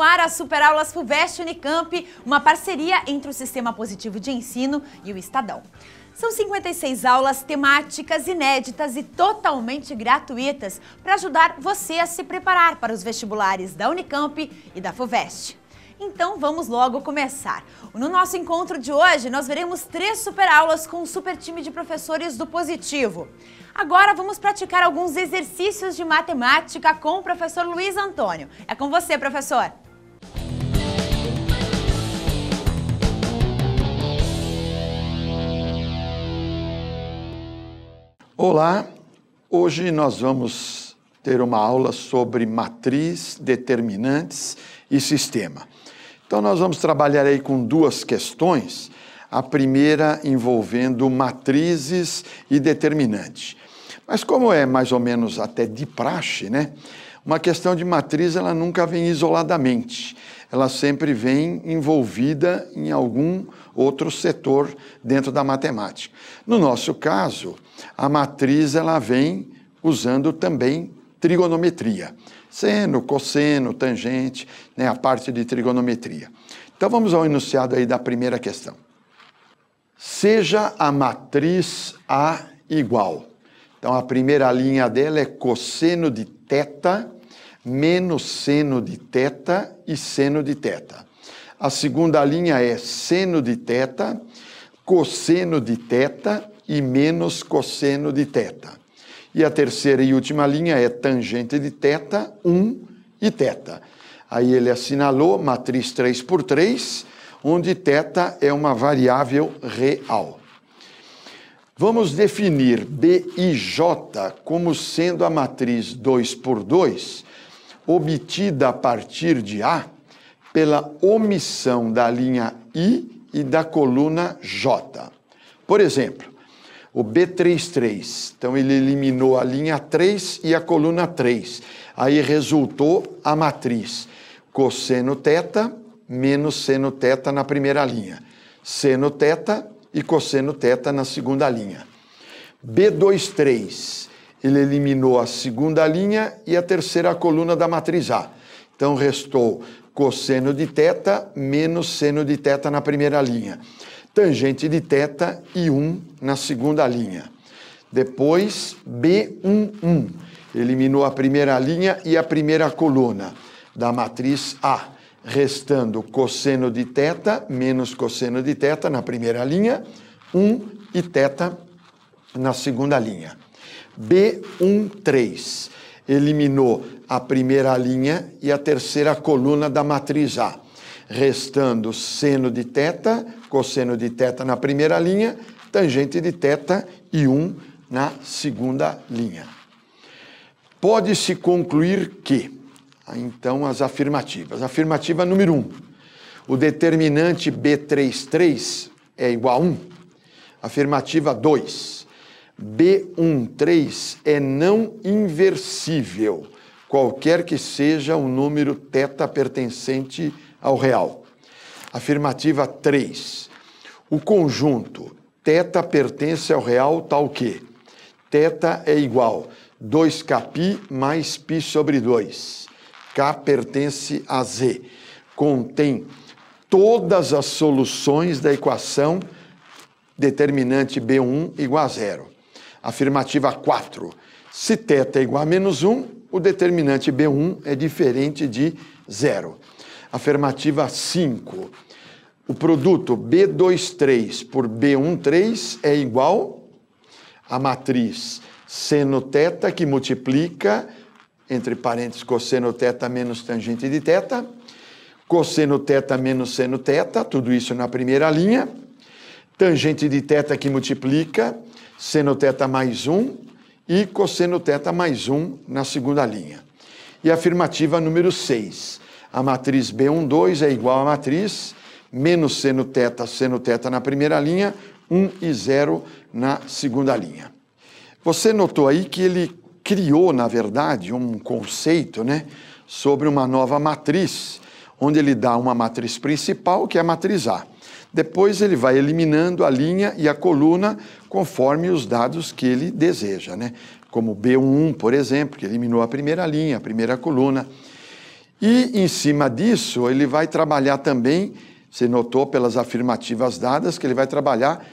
no ar as Superaulas FUVEST Unicamp, uma parceria entre o Sistema Positivo de Ensino e o Estadão. São 56 aulas temáticas inéditas e totalmente gratuitas para ajudar você a se preparar para os vestibulares da Unicamp e da FUVEST. Então vamos logo começar. No nosso encontro de hoje, nós veremos 3 superaulas com um super time de professores do Positivo. Agora vamos praticar alguns exercícios de matemática com o professor Luiz Antônio. É com você, professor. Olá, hoje nós vamos ter uma aula sobre matriz, determinantes e sistema. Então nós vamos trabalhar aí com 2 questões, a primeira envolvendo matrizes e determinantes. Mas como é mais ou menos até de praxe, né? Uma questão de matriz ela nunca vem isoladamente, ela sempre vem envolvida em algum outro setor dentro da matemática. No nosso caso, a matriz ela vem usando também trigonometria. Seno, cosseno, tangente, né, a parte de trigonometria. Então vamos ao enunciado aí da primeira questão. Seja a matriz A igual. Então a primeira linha dela é cosseno de θ menos seno de θ e seno de θ. A segunda linha é seno de θ, cosseno de θ e menos cosseno de θ. E a terceira e última linha é tangente de θ, 1 e θ. Aí ele assinalou matriz 3 por 3, onde θ é uma variável real. Vamos definir B e J como sendo a matriz 2 por 2, obtida a partir de A, pela omissão da linha I e da coluna J. Por exemplo, o B33, então ele eliminou a linha 3 e a coluna 3. Aí resultou a matriz cosseno θ menos seno θ na primeira linha, seno θ e cosseno θ na segunda linha. B23, ele eliminou a segunda linha e a terceira coluna da matriz A. Então restou cosseno de θ menos seno de θ na primeira linha, tangente de θ e 1 na segunda linha. Depois, B11, eliminou a primeira linha e a primeira coluna da matriz A, restando cosseno de θ menos cosseno de θ na primeira linha, 1 e θ na segunda linha. B13, eliminou a primeira linha e a terceira coluna da matriz A, restando seno de θ, cosseno de θ na primeira linha, tangente de θ e 1 na segunda linha. Pode-se concluir que, então, as afirmativas. Afirmativa número 1, o determinante B33 é igual a 1. Afirmativa 2, B13 é não inversível, qualquer que seja o número θ pertencente ao real. Afirmativa 3. O conjunto θ pertence ao real tal que θ é igual 2kπ mais π sobre 2. K pertence a Z. Contém todas as soluções da equação determinante B1 igual a 0. Afirmativa 4. Se θ é igual a menos 1, o determinante B1 é diferente de 0. Afirmativa 5. O produto B23 por B13 é igual à matriz seno θ, que multiplica, entre parênteses, cosseno θ menos tangente de θ, cosseno θ menos seno θ, tudo isso na primeira linha, tangente de θ que multiplica, seno θ mais 1 e cosseno θ mais 1 na segunda linha. E afirmativa número 6. A matriz B12 é igual à matriz menos seno θ na primeira linha, 1 e 0 na segunda linha. Você notou aí que ele criou, na verdade, um conceito, né, sobre uma nova matriz, onde ele dá uma matriz principal, que é a matriz A. Depois ele vai eliminando a linha e a coluna conforme os dados que ele deseja, né? Como B11, por exemplo, que eliminou a primeira linha, a primeira coluna. E, em cima disso, ele vai trabalhar também, você notou pelas afirmativas dadas, que ele vai trabalhar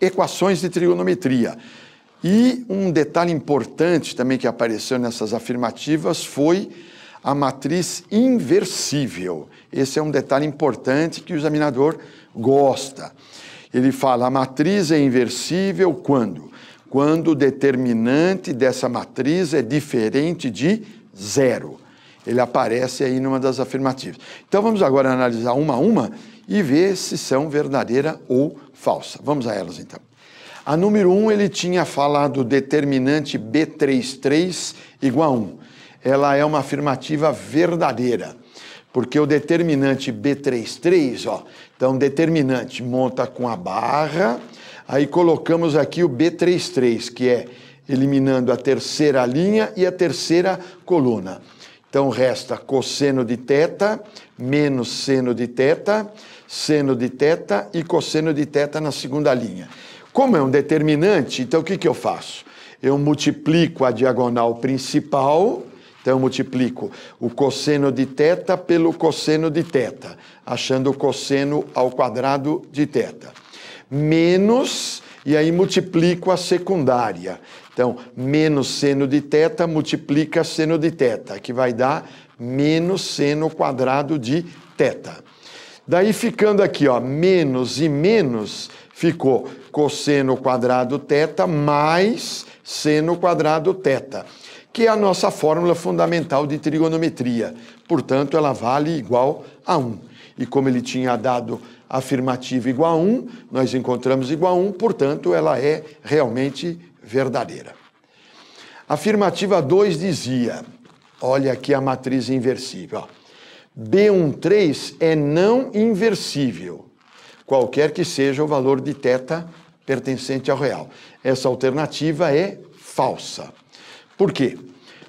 equações de trigonometria. E um detalhe importante também que apareceu nessas afirmativas foi a matriz inversível. Esse é um detalhe importante que o examinador gosta. Ele fala, a matriz é inversível quando? Quando o determinante dessa matriz é diferente de zero. Ele aparece aí numa das afirmativas. Então vamos agora analisar uma a uma e ver se são verdadeira ou falsa. Vamos a elas então. A número 1, ele tinha falado determinante B33 igual a 1. Ela é uma afirmativa verdadeira, porque o determinante B33, ó, então determinante monta com a barra, aí colocamos aqui o B33, que é eliminando a terceira linha e a terceira coluna. Então resta cosseno de θ menos seno de θ e cosseno de θ na segunda linha. Como é um determinante, então o que eu faço? Eu multiplico a diagonal principal, então eu multiplico o cosseno de θ pelo cosseno de θ, achando o cosseno ao quadrado de θ. Menos, e aí multiplico a secundária. Então, menos seno de θ multiplica seno de θ, que vai dar menos seno quadrado de θ. Daí ficando aqui, ó, menos e menos, ficou cosseno quadrado θ mais seno quadrado θ, que é a nossa fórmula fundamental de trigonometria. Portanto, ela vale igual a 1. E como ele tinha dado afirmativa igual a 1, nós encontramos igual a 1, portanto, ela é realmente verdadeira. Afirmativa 2 dizia, olha aqui a matriz inversível, ó, B13 é não inversível, qualquer que seja o valor de θ pertencente ao real. Essa alternativa é falsa. Por quê?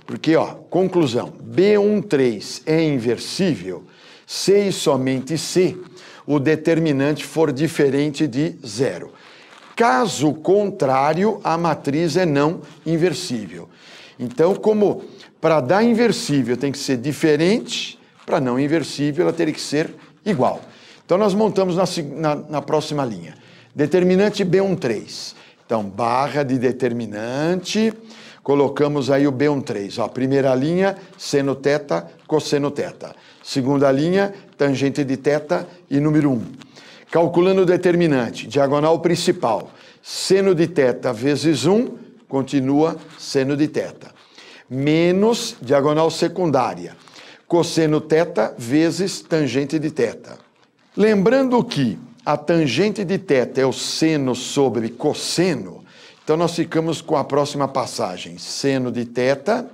Porque, ó, conclusão, B13 é inversível se e somente se o determinante for diferente de zero. Caso contrário, a matriz é não inversível. Então, como para dar inversível tem que ser diferente, para não inversível ela teria que ser igual. Então, nós montamos na próxima linha. Determinante B13. Então, barra de determinante, colocamos aí o B13. Ó, primeira linha, seno θ, cosseno θ. Segunda linha, tangente de θ e número 1. Calculando o determinante, diagonal principal, seno de θ vezes 1, continua seno de θ. Menos diagonal secundária, cosseno θ vezes tangente de θ. Lembrando que a tangente de θ é o seno sobre cosseno, então nós ficamos com a próxima passagem, seno de θ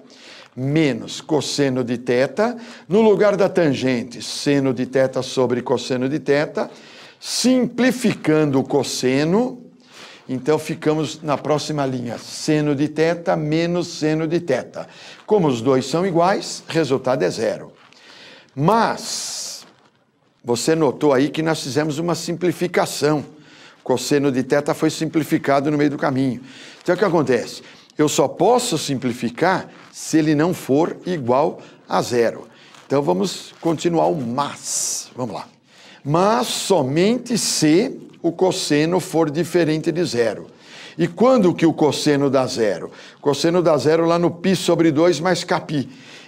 menos cosseno de θ, no lugar da tangente, seno de θ sobre cosseno de θ, simplificando o cosseno, então ficamos na próxima linha, seno de θ menos seno de θ. Como os dois são iguais, resultado é zero. Mas, você notou aí que nós fizemos uma simplificação. Cosseno de θ foi simplificado no meio do caminho. Então o que acontece? Eu só posso simplificar se ele não for igual a zero. Então vamos continuar o mas. Vamos lá. Mas somente se o cosseno for diferente de zero. E quando que o cosseno dá zero? O cosseno dá zero lá no π sobre 2 mais κ.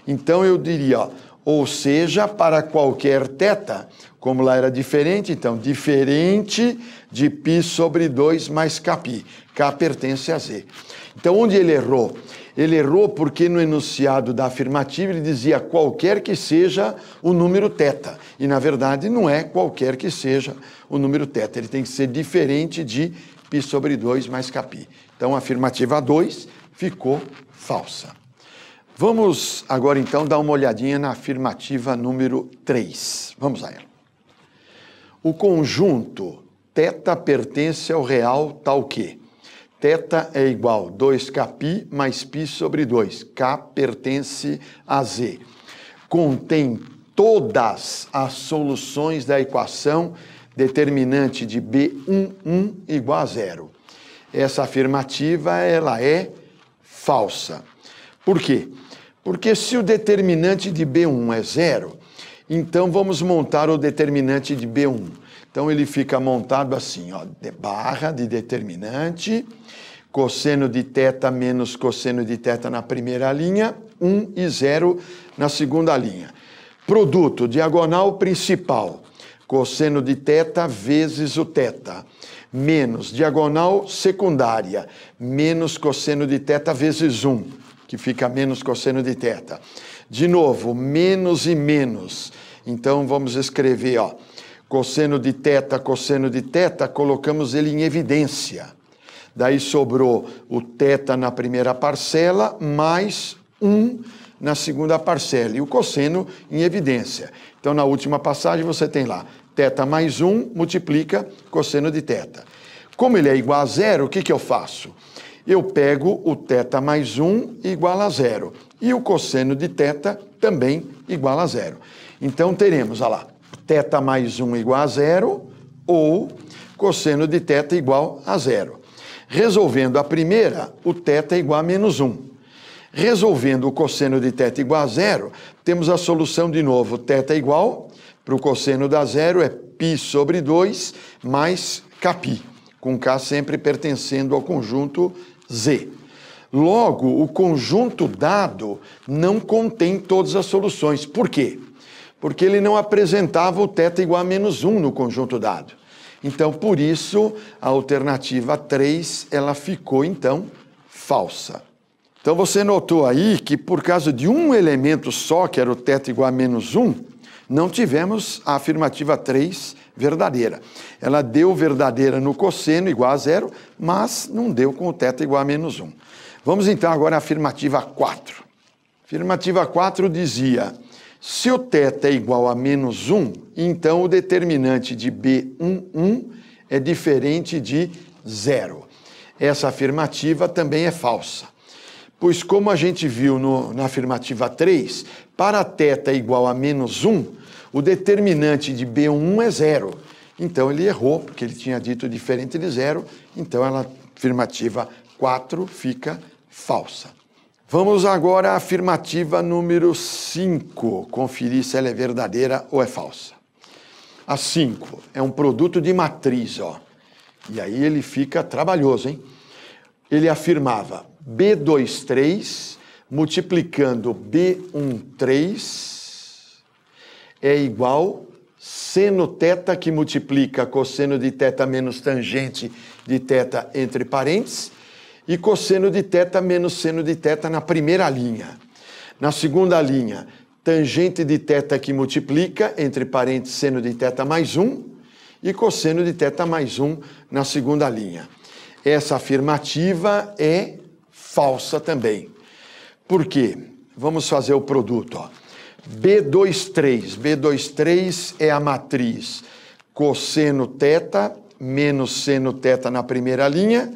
Então eu diria, ó, ou seja, para qualquer θ, como lá era diferente, então diferente de π sobre 2 mais κ. K pertence a Z. Então onde ele errou? Ele errou porque no enunciado da afirmativa ele dizia qualquer que seja o número θ. E na verdade não é qualquer que seja o número θ. Ele tem que ser diferente de π sobre 2 mais κ. Então a afirmativa 2 ficou falsa. Vamos agora então dar uma olhadinha na afirmativa número 3. Vamos a ela. O conjunto θ pertence ao real tal que θ é igual a 2kπ mais π sobre 2. K pertence a Z. Contém todas as soluções da equação determinante de B11 igual a zero. Essa afirmativa ela é falsa. Por quê? Porque se o determinante de B1 é 0, então vamos montar o determinante de B1. Então ele fica montado assim, ó, barra de determinante, cosseno de θ menos cosseno de θ na primeira linha, 1 e 0 na segunda linha. Produto, diagonal principal, cosseno de θ vezes o θ, menos diagonal secundária, menos cosseno de θ vezes 1, que fica menos cosseno de θ. De novo, menos e menos. Então vamos escrever, ó, cosseno de θ, colocamos ele em evidência. Daí sobrou o θ na primeira parcela, mais 1 na segunda parcela, e o cosseno em evidência. Então, na última passagem, você tem lá, θ mais 1 multiplica cosseno de θ. Como ele é igual a 0, o que eu faço? Eu pego o θ mais 1 igual a 0, e o cosseno de θ também igual a 0. Então, teremos, olha lá, θ mais 1 igual a 0, ou cosseno de θ igual a 0. Resolvendo a primeira, o θ é igual a menos 1. Resolvendo o cosseno de θ igual a 0, temos a solução de novo. θ é igual, para o cosseno da 0 é π sobre 2 mais kπ, com k sempre pertencendo ao conjunto Z. Logo, o conjunto dado não contém todas as soluções. Por quê? Porque ele não apresentava o θ igual a menos 1 no conjunto dado. Então, por isso, a alternativa 3, ela ficou, então, falsa. Então, você notou aí que, por causa de um elemento só, que era o θ igual a menos 1, não tivemos a afirmativa 3 verdadeira. Ela deu verdadeira no cosseno igual a 0, mas não deu com o θ igual a menos 1. Vamos, então, agora à afirmativa 4. Afirmativa 4 dizia, se o θ é igual a menos 1, então o determinante de B11 é diferente de 0. Essa afirmativa também é falsa. Pois, como a gente viu na afirmativa 3, para θ igual a menos 1, o determinante de B1 é 0. Então, ele errou, porque ele tinha dito diferente de 0. Então, a afirmativa 4 fica falsa. Vamos agora à afirmativa número 5, conferir se ela é verdadeira ou é falsa. A 5 é um produto de matriz, ó. E aí ele fica trabalhoso, hein? Ele afirmava B23 multiplicando B13 é igual seno θ que multiplica cosseno de θ menos tangente de θ entre parênteses e cosseno de θ menos seno de θ na primeira linha. Na segunda linha, tangente de θ que multiplica entre parênteses seno de θ mais 1 e cosseno de θ mais 1 na segunda linha. Essa afirmativa é falsa também. Por quê? Vamos fazer o produto, ó. B23 é a matriz cosseno θ menos seno θ na primeira linha,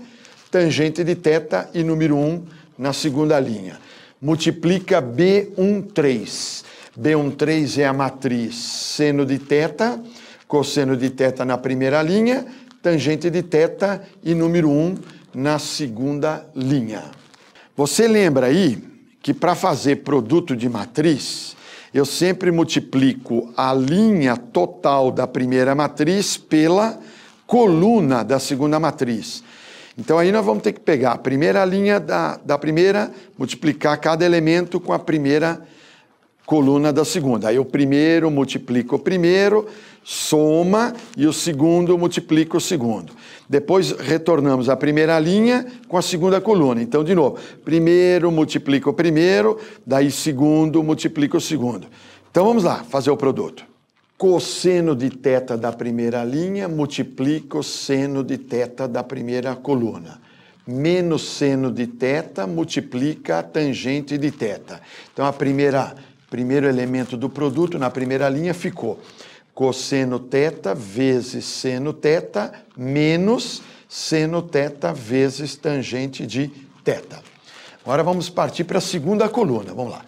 tangente de θ e número 1 na segunda linha. Multiplica B13. B13 é a matriz seno de θ, cosseno de θ na primeira linha, tangente de θ e número 1 na segunda linha. Você lembra aí que para fazer produto de matriz, eu sempre multiplico a linha total da primeira matriz pela coluna da segunda matriz. Então aí nós vamos ter que pegar a primeira linha da primeira, multiplicar cada elemento com a primeira coluna da segunda. Aí o primeiro multiplica o primeiro, soma, e o segundo multiplica o segundo. Depois retornamos a primeira linha com a segunda coluna. Então, de novo, primeiro multiplica o primeiro, daí segundo multiplica o segundo. Então vamos lá, fazer o produto. Cosseno de θ da primeira linha multiplica o seno de θ da primeira coluna. Menos seno de θ multiplica a tangente de θ. Então, primeiro elemento do produto na primeira linha ficou cosseno θ vezes seno θ menos seno θ vezes tangente de θ. Agora vamos partir para a segunda coluna. Vamos lá.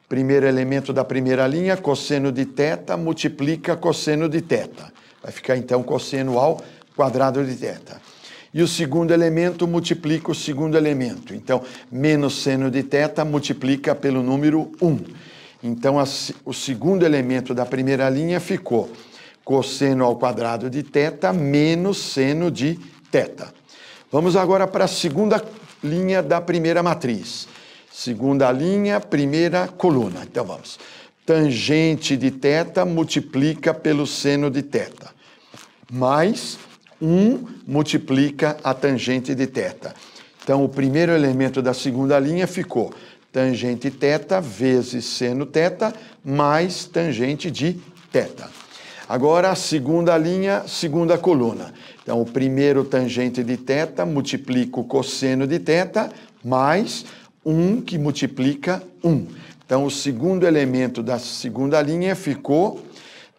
Primeiro elemento da primeira linha, cosseno de θ multiplica cosseno de θ. Vai ficar então cosseno ao quadrado de θ. e o segundo elemento multiplica o segundo elemento. Então, menos seno de θ multiplica pelo número 1. Então, o segundo elemento da primeira linha ficou cosseno ao quadrado de θ menos seno de θ. Vamos agora para a segunda linha da primeira matriz. Segunda linha, primeira coluna. Então, vamos. Tangente de θ multiplica pelo seno de θ, mais 1 multiplica a tangente de θ. Então, o primeiro elemento da segunda linha ficou tangente θ vezes seno θ mais tangente de θ. Agora, a segunda linha, segunda coluna. Então, o primeiro tangente de θ multiplica o cosseno de θ mais 1 que multiplica 1. Então, o segundo elemento da segunda linha ficou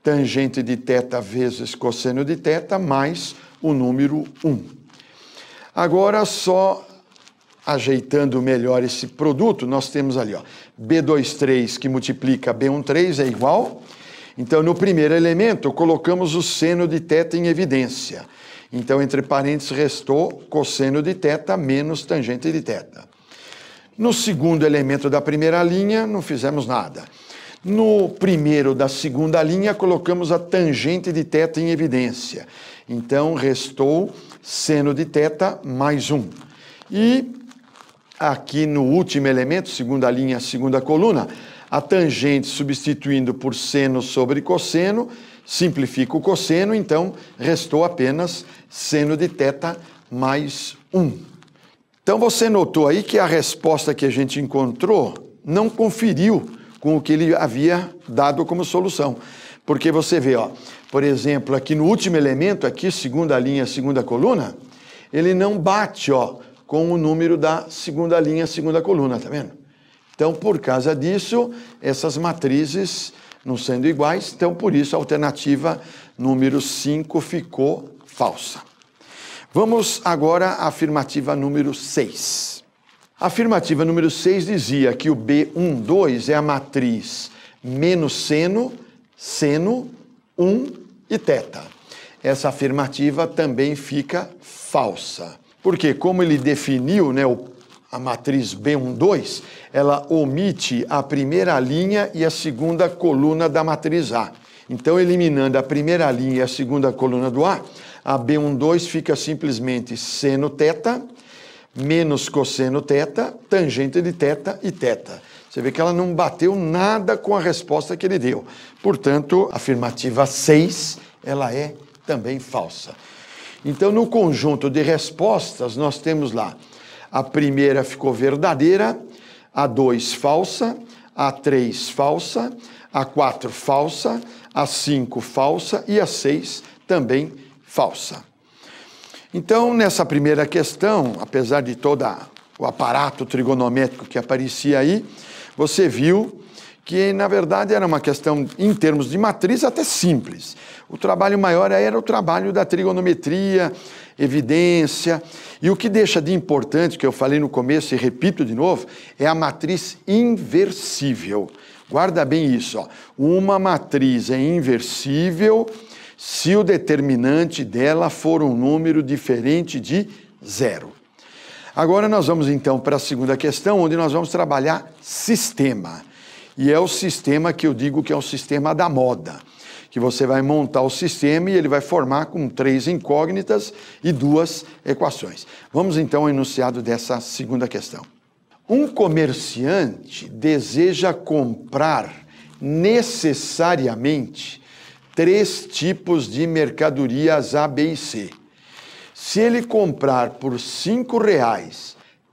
tangente de θ vezes cosseno de θ mais o número 1. Agora, só ajeitando melhor esse produto, nós temos ali, ó, B23 que multiplica B13 é igual. Então, no primeiro elemento, colocamos o seno de θ em evidência. Então, entre parênteses, restou cosseno de θ menos tangente de θ. No segundo elemento da primeira linha, não fizemos nada. No primeiro da segunda linha, colocamos a tangente de θ em evidência. Então, restou seno de θ mais 1. E aqui no último elemento, segunda linha, segunda coluna, a tangente substituindo por seno sobre cosseno, simplifica o cosseno, então restou apenas seno de θ mais 1. Então você notou aí que a resposta que a gente encontrou não conferiu com o que ele havia dado como solução. Porque você vê, ó, por exemplo, aqui no último elemento, aqui, segunda linha, segunda coluna, ele não bate, ó, com o número da segunda linha, segunda coluna, tá vendo? Então, por causa disso, essas matrizes não sendo iguais, então por isso a alternativa número 5 ficou falsa. Vamos agora à afirmativa número 6. A afirmativa número 6 dizia que o B12 é a matriz menos seno, seno, 1 e θ. Essa afirmativa também fica falsa. Porque, como ele definiu, né, a matriz B12, ela omite a primeira linha e a segunda coluna da matriz A. Então, eliminando a primeira linha e a segunda coluna do A, a B12 fica simplesmente seno θ, menos cosseno θ, tangente de θ e θ. Você vê que ela não bateu nada com a resposta que ele deu. Portanto, a afirmativa 6, ela é também falsa. Então, no conjunto de respostas, nós temos lá, a primeira ficou verdadeira, a 2 falsa, a 3 falsa, a 4 falsa, a 5 falsa e a 6 também falsa. Então, nessa primeira questão, apesar de todo o aparato trigonométrico que aparecia aí, você viu que, na verdade, era uma questão, em termos de matriz, até simples. O trabalho maior era o trabalho da trigonometria, evidência, e o que deixa de importante, que eu falei no começo e repito de novo, é a matriz inversível. Guarda bem isso, ó. Uma matriz é inversível se o determinante dela for um número diferente de 0. Agora nós vamos então para a segunda questão, onde nós vamos trabalhar sistema. E é o sistema que eu digo que é o sistema da moda, que você vai montar o sistema e ele vai formar com 3 incógnitas e 2 equações. Vamos então ao enunciado dessa segunda questão. Um comerciante deseja comprar necessariamente 3 tipos de mercadorias A, B e C. Se ele comprar por R$ 5, R$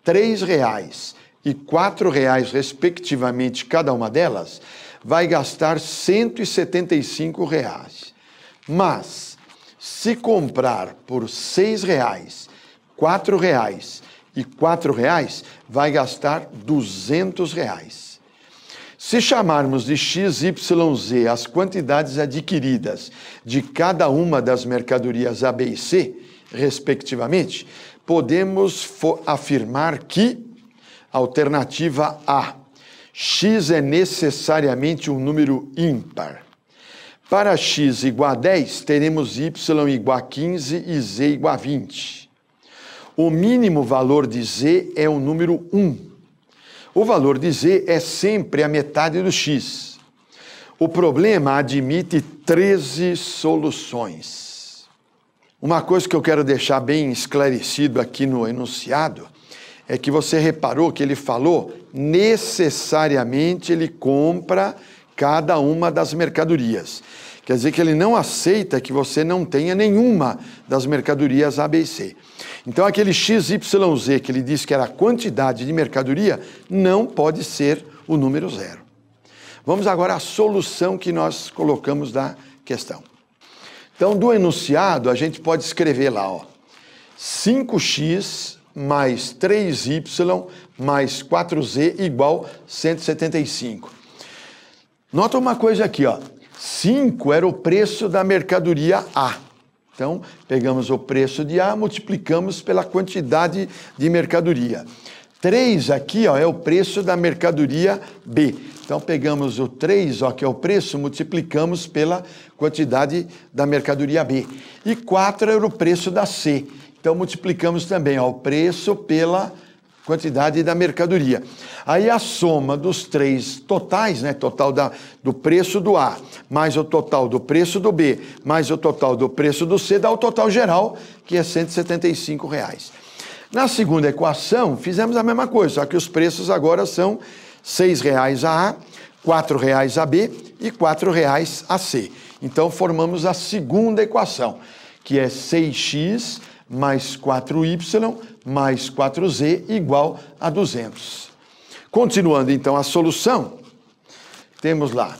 3 e R$ 4, respectivamente, cada uma delas, vai gastar R$ 175. Mas, se comprar por R$ 6, R$ 4 e R$ 4, vai gastar R$ 200. Se chamarmos de x, y, z as quantidades adquiridas de cada uma das mercadorias A, B e C, respectivamente, podemos afirmar que, alternativa A, x é necessariamente um número ímpar. Para x igual a 10, teremos y igual a 15 e z igual a 20. O mínimo valor de z é o número 1. O valor de z é sempre a metade do x. O problema admite 13 soluções. Uma coisa que eu quero deixar bem esclarecido aqui no enunciado é que você reparou que ele falou necessariamente ele compra cada uma das mercadorias. Quer dizer que ele não aceita que você não tenha nenhuma das mercadorias A, B e C. Então aquele XYZ que ele disse que era a quantidade de mercadoria não pode ser o número 0. Vamos agora à solução que nós colocamos da questão. Então, do enunciado, a gente pode escrever lá, ó, 5x mais 3y mais 4z igual 175. Nota uma coisa aqui, ó. 5 era o preço da mercadoria A. Então, pegamos o preço de A, multiplicamos pela quantidade de mercadoria. 3 aqui, ó, é o preço da mercadoria B. Então, pegamos o 3, ó, que é o preço, multiplicamos pela quantidade da mercadoria B. E 4 era o preço da C. Então, multiplicamos também, ó, o preço pela quantidade da mercadoria. Aí a soma dos três totais, né, total do preço do A, mais o total do preço do B, mais o total do preço do C, dá o total geral, que é R$ 175. Na segunda equação, fizemos a mesma coisa, só que os preços agora são R$ 6,00 a A, R$ 4,00 a B e R$ 4,00 a C. Então, formamos a segunda equação, que é 6x mais 4y mais 4z igual a 200. Continuando, então, a solução, temos lá,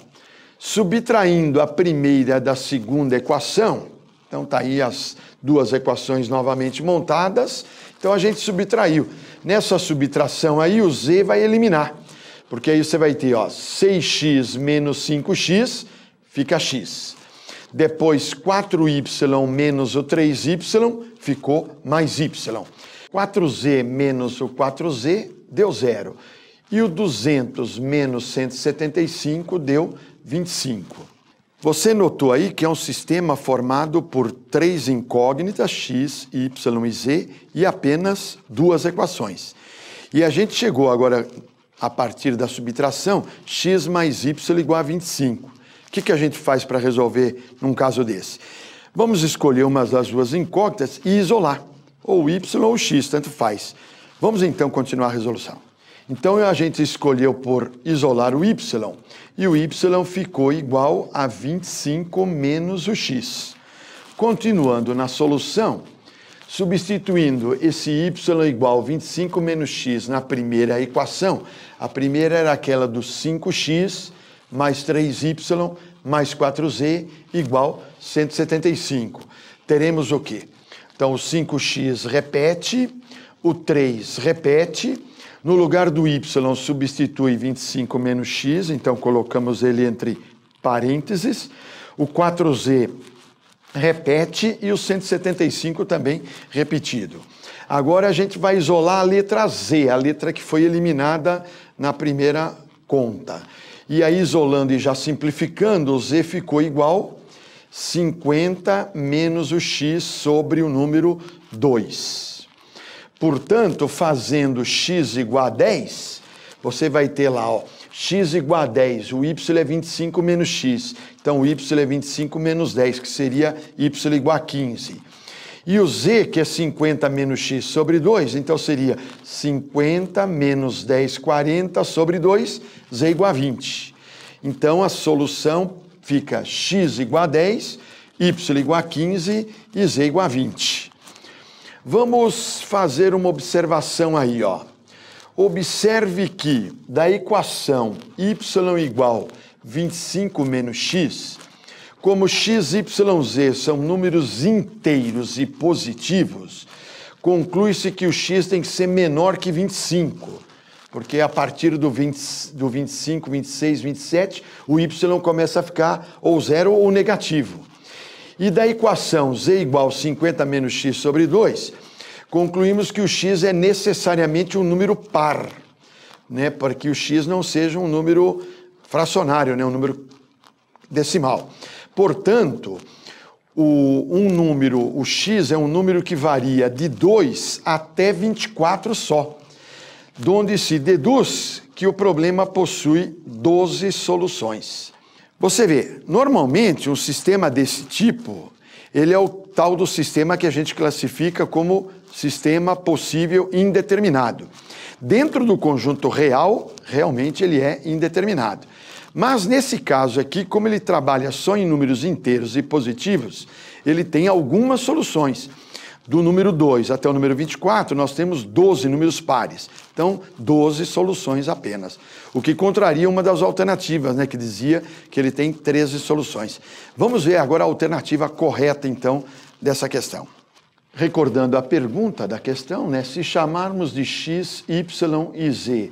subtraindo a primeira da segunda equação, então está aí as duas equações novamente montadas, então a gente subtraiu. Nessa subtração aí, o z vai eliminar, porque aí você vai ter, ó, 6x menos 5x, fica x. Depois, 4y menos o 3y, ficou mais y. 4z menos o 4z deu 0. E o 200 menos 175 deu 25. Você notou aí que é um sistema formado por três incógnitas, x, y e z, e apenas duas equações. E a gente chegou agora, a partir da subtração, x mais y igual a 25. O que a gente faz para resolver num caso desse? Vamos escolher uma das duas incógnitas e isolar. Ou y ou x, tanto faz. Vamos então continuar a resolução. Então a gente escolheu por isolar o y, e o y ficou igual a 25 menos o x. Continuando na solução, substituindo esse y igual a 25 menos x na primeira equação, a primeira era aquela do 5x mais 3y mais 4z igual 175. Teremos o quê? Então, o 5x repete, o 3 repete, no lugar do y substitui 25 menos x, então colocamos ele entre parênteses, o 4z repete e o 175 também repetido. Agora a gente vai isolar a letra z, a letra que foi eliminada na primeira conta. E aí, isolando e já simplificando, o z ficou igual 50 menos o x sobre o número 2. Portanto, fazendo x igual a 10, você vai ter lá, ó, x igual a 10, o y é 25 menos x. Então, o y é 25 menos 10, que seria y igual a 15. E o z, que é 50 menos x sobre 2, então seria 50 menos 10, 40 sobre 2, z igual a 20. Então, a solução fica x igual a 10, y igual a 15 e z igual a 20. Vamos fazer uma observação aí, ó. Observe que da equação y igual 25 menos x, como x, y, z são números inteiros e positivos, conclui-se que o x tem que ser menor que 25, porque a partir do 25, 26, 27, o y começa a ficar ou zero ou negativo. E da equação z igual a 50 menos x sobre 2, concluímos que o x é necessariamente um número par, né, para que o x não seja um número fracionário, né, um número decimal. Portanto, um número, o x é um número que varia de 2 até 24 só, donde se deduz que o problema possui 12 soluções. Você vê, normalmente um sistema desse tipo, ele é o tal do sistema que a gente classifica como sistema possível indeterminado. Dentro do conjunto real, realmente ele é indeterminado. Mas nesse caso aqui, como ele trabalha só em números inteiros e positivos, ele tem algumas soluções. Do número 2 até o número 24, nós temos 12 números pares. Então, 12 soluções apenas. O que contraria uma das alternativas, né, que dizia que ele tem 13 soluções. Vamos ver agora a alternativa correta, então, dessa questão. Recordando a pergunta da questão, né, se chamarmos de x, y e z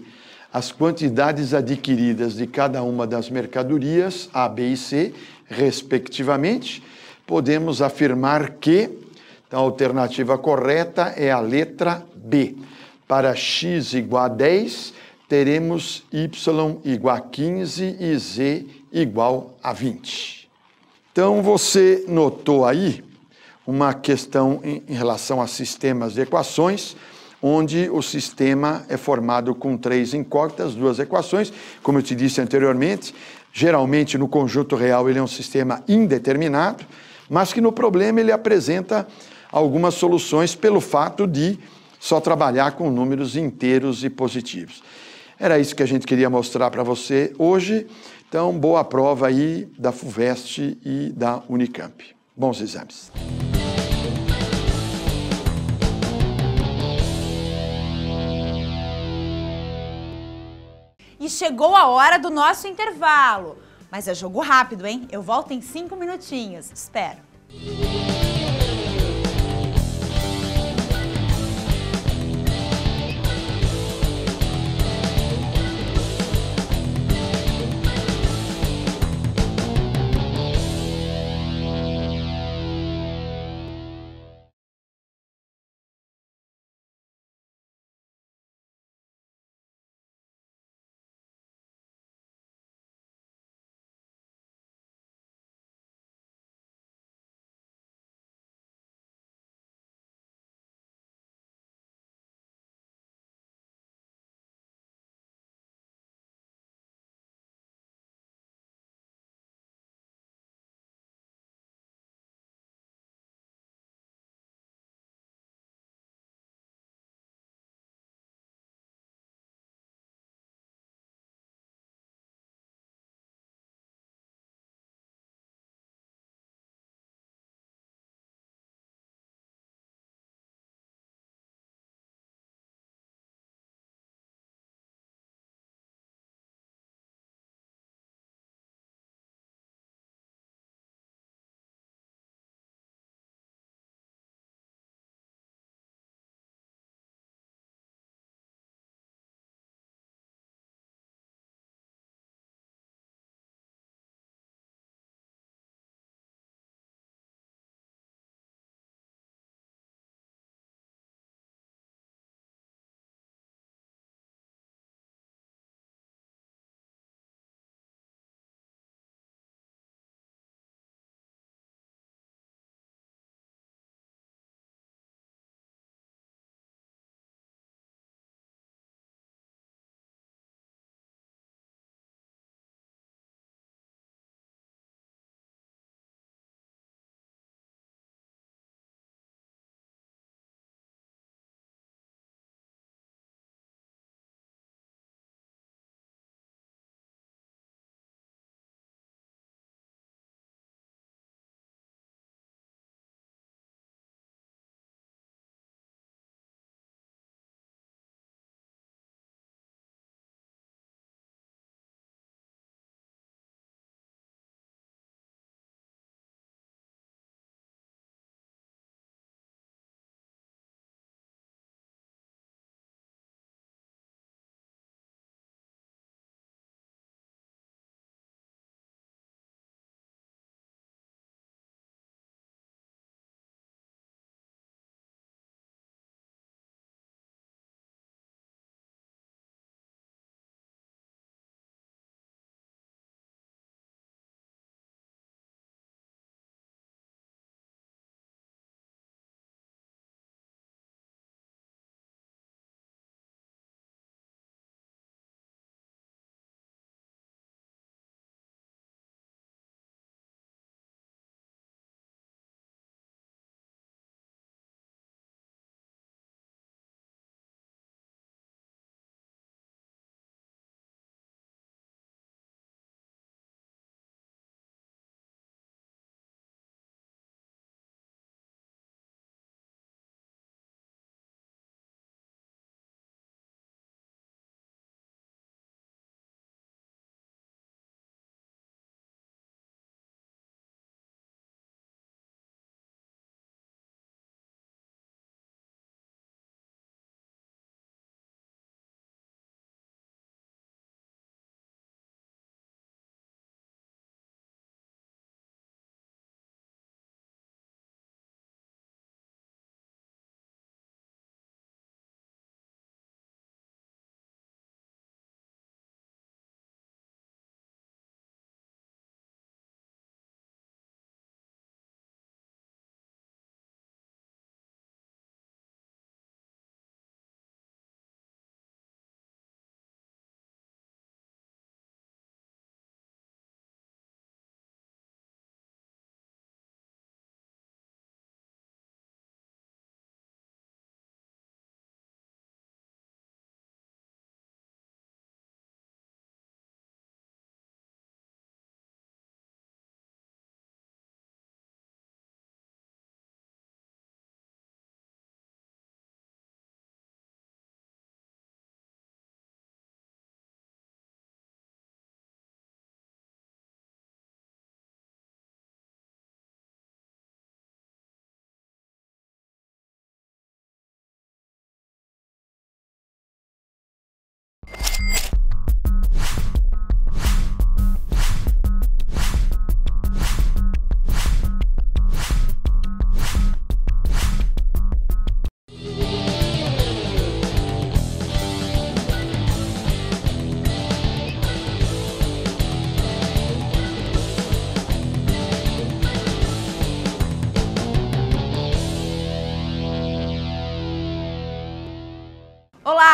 as quantidades adquiridas de cada uma das mercadorias A, B e C, respectivamente, podemos afirmar que então, a alternativa correta é a letra B. Para x igual a 10, teremos y igual a 15 e z igual a 20. Então, você notou aí uma questão em relação a sistemas de equações, onde o sistema é formado com 3 incógnitas, 2 equações. Como eu te disse anteriormente, geralmente no conjunto real ele é um sistema indeterminado, mas que no problema ele apresenta algumas soluções pelo fato de só trabalhar com números inteiros e positivos. Era isso que a gente queria mostrar para você hoje. Então, boa prova aí da FUVEST e da Unicamp. Bons exames. E chegou a hora do nosso intervalo. Mas é jogo rápido, hein? Eu volto em 5 minutinhos. Espero.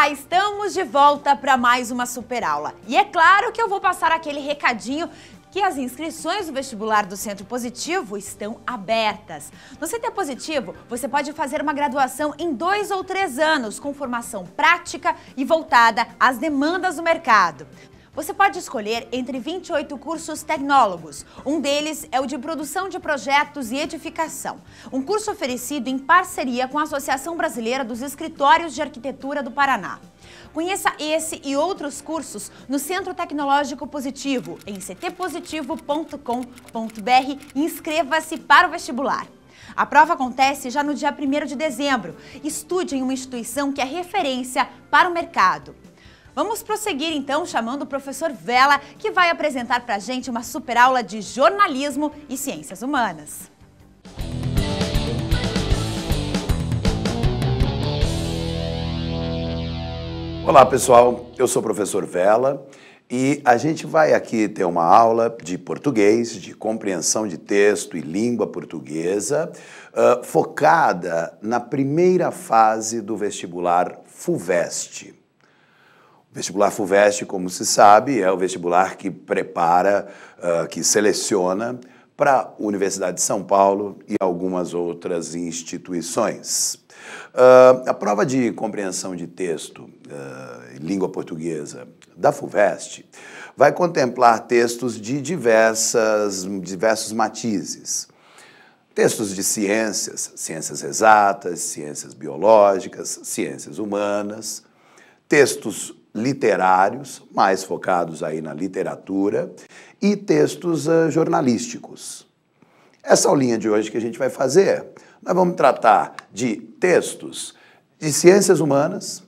Olá, estamos de volta para mais uma super aula. E é claro que eu vou passar aquele recadinho que as inscrições do vestibular do Centro Positivo estão abertas. No CT Positivo, você pode fazer uma graduação em 2 ou 3 anos, com formação prática e voltada às demandas do mercado. Você pode escolher entre 28 cursos tecnólogos. Um deles é o de produção de projetos e edificação. Um curso oferecido em parceria com a Associação Brasileira dos Escritórios de Arquitetura do Paraná. Conheça esse e outros cursos no Centro Tecnológico Positivo, em ctpositivo.com.br e inscreva-se para o vestibular. A prova acontece já no dia 1º de dezembro. Estude em uma instituição que é referência para o mercado. Vamos prosseguir então chamando o professor Vela, que vai apresentar para a gente uma super aula de jornalismo e ciências humanas. Olá pessoal, eu sou o professor Vela e a gente vai aqui ter uma aula de português, de compreensão de texto e língua portuguesa, focada na primeira fase do vestibular FUVEST. O vestibular FUVEST, como se sabe, é o vestibular que prepara, que seleciona para a Universidade de São Paulo e algumas outras instituições. A prova de compreensão de texto em língua portuguesa da FUVEST vai contemplar textos de diversos matizes. Textos de ciências, ciências exatas, ciências biológicas, ciências humanas, textos literários, mais focados aí na literatura, e textos jornalísticos. Essa aulinha de hoje que a gente vai fazer, nós vamos tratar de textos de ciências humanas,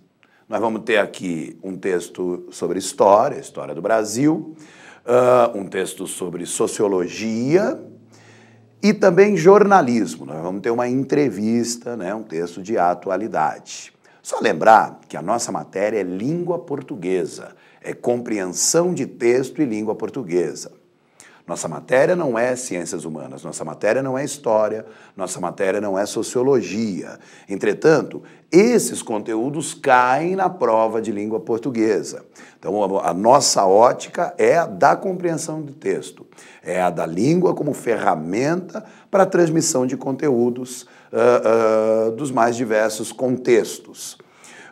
nós vamos ter aqui um texto sobre história, história do Brasil, um texto sobre sociologia e também jornalismo. Nós vamos ter uma entrevista, né, um texto de atualidade. Só lembrar que a nossa matéria é língua portuguesa, é compreensão de texto e língua portuguesa. Nossa matéria não é ciências humanas, nossa matéria não é história, nossa matéria não é sociologia. Entretanto, esses conteúdos caem na prova de língua portuguesa. Então, a nossa ótica é a da compreensão de texto, é a da língua como ferramenta para a transmissão de conteúdos dos mais diversos contextos.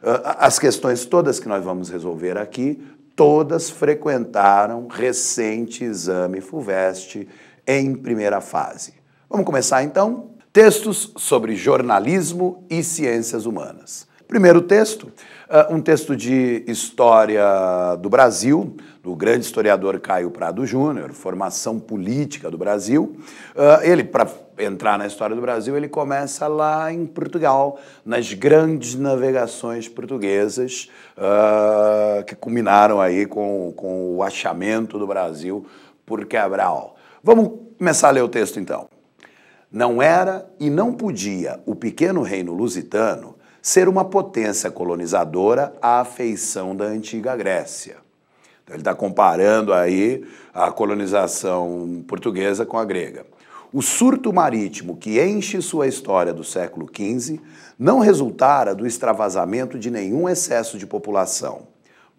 As questões todas que nós vamos resolver aqui, todas frequentaram recente exame FUVEST em primeira fase. Vamos começar então? Textos sobre jornalismo e ciências humanas. Primeiro texto, um texto de história do Brasil, do grande historiador Caio Prado Júnior, formação política do Brasil. Ele, para entrar na história do Brasil, ele começa lá em Portugal, nas grandes navegações portuguesas, que culminaram aí com o achamento do Brasil por Cabral. Vamos começar a ler o texto então. Não era e não podia o pequeno reino lusitano ser uma potência colonizadora à feição da antiga Grécia. Então, ele está comparando aí a colonização portuguesa com a grega. O surto marítimo que enche sua história do século XV não resultara do extravasamento de nenhum excesso de população,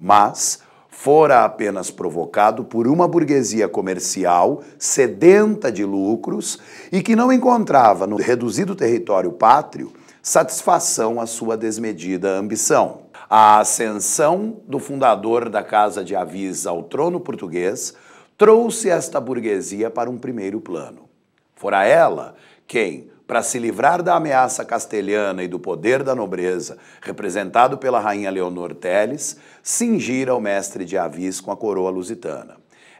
mas fora apenas provocado por uma burguesia comercial sedenta de lucros e que não encontrava no reduzido território pátrio satisfação à sua desmedida ambição. A ascensão do fundador da Casa de Avis ao trono português trouxe esta burguesia para um primeiro plano. Fora ela quem, para se livrar da ameaça castelhana e do poder da nobreza, representado pela rainha Leonor Teles, cingira o mestre de Avis com a coroa lusitana.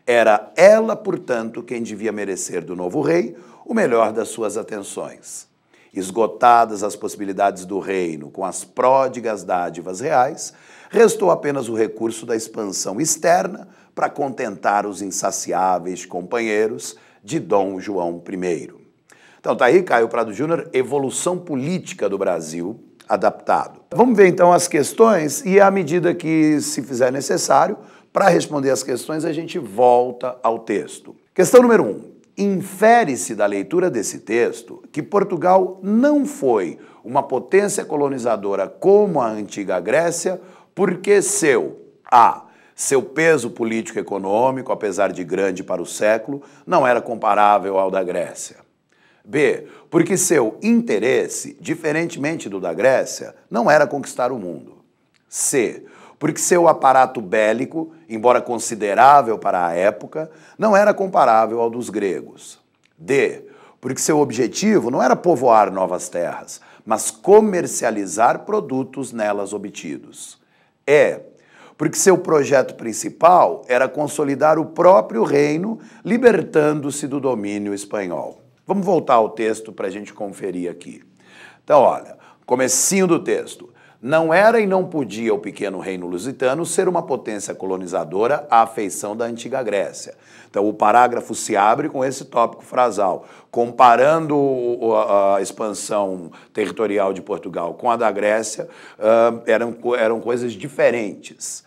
Era ela, portanto, quem devia merecer do novo rei o melhor das suas atenções. Esgotadas as possibilidades do reino com as pródigas dádivas reais, restou apenas o recurso da expansão externa para contentar os insaciáveis companheiros de Dom João I. Então tá aí, Caio Prado Júnior, Evolução Política do Brasil, adaptado. Vamos ver então as questões e à medida que se fizer necessário, para responder as questões a gente volta ao texto. Questão número 1. Infere-se da leitura desse texto que Portugal não foi uma potência colonizadora como a antiga Grécia Porque seu, A, seu peso político-econômico, apesar de grande para o século, não era comparável ao da Grécia. B, porque seu interesse, diferentemente do da Grécia, não era conquistar o mundo. C, porque seu aparato bélico, embora considerável para a época, não era comparável ao dos gregos. D, porque seu objetivo não era povoar novas terras, mas comercializar produtos nelas obtidos. E, porque seu projeto principal era consolidar o próprio reino, libertando-se do domínio espanhol. Vamos voltar ao texto para a gente conferir aqui. Então, olha, comecinho do texto. Não era e não podia o pequeno reino lusitano ser uma potência colonizadora à feição da antiga Grécia. Então, o parágrafo se abre com esse tópico frasal, comparando a expansão territorial de Portugal com a da Grécia, eram coisas diferentes.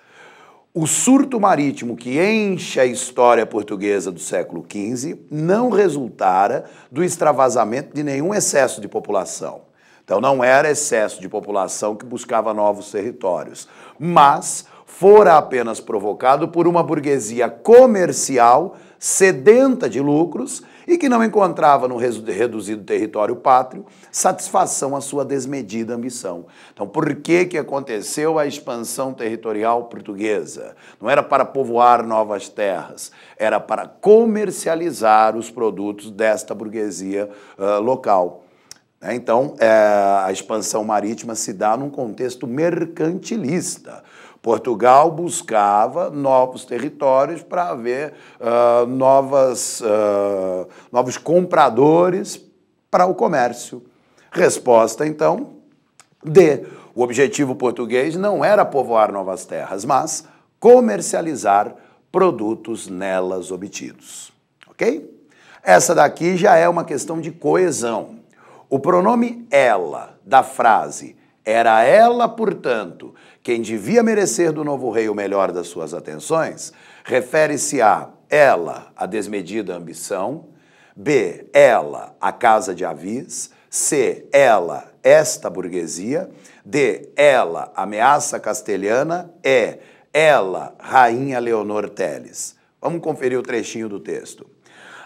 O surto marítimo que enche a história portuguesa do século XV não resultara do extravasamento de nenhum excesso de população. Então não era excesso de população que buscava novos territórios, mas fora apenas provocado por uma burguesia comercial sedenta de lucros e que não encontrava no reduzido território pátrio satisfação à sua desmedida ambição. Então, por que aconteceu a expansão territorial portuguesa? Não era para povoar novas terras, era para comercializar os produtos desta burguesia local. Então, a expansão marítima se dá num contexto mercantilista. Portugal buscava novos territórios para haver novos compradores para o comércio. Resposta, então, D. O objetivo português não era povoar novas terras, mas comercializar produtos nelas obtidos. Ok? Essa daqui já é uma questão de coesão. O pronome ela da frase era ela, portanto, quem devia merecer do novo rei o melhor das suas atenções, refere-se a ela, a desmedida ambição, B, ela, a casa de Avis, C, ela, esta burguesia, D, ela, ameaça castelhana, E, ela, rainha Leonor Teles. Vamos conferir o trechinho do texto.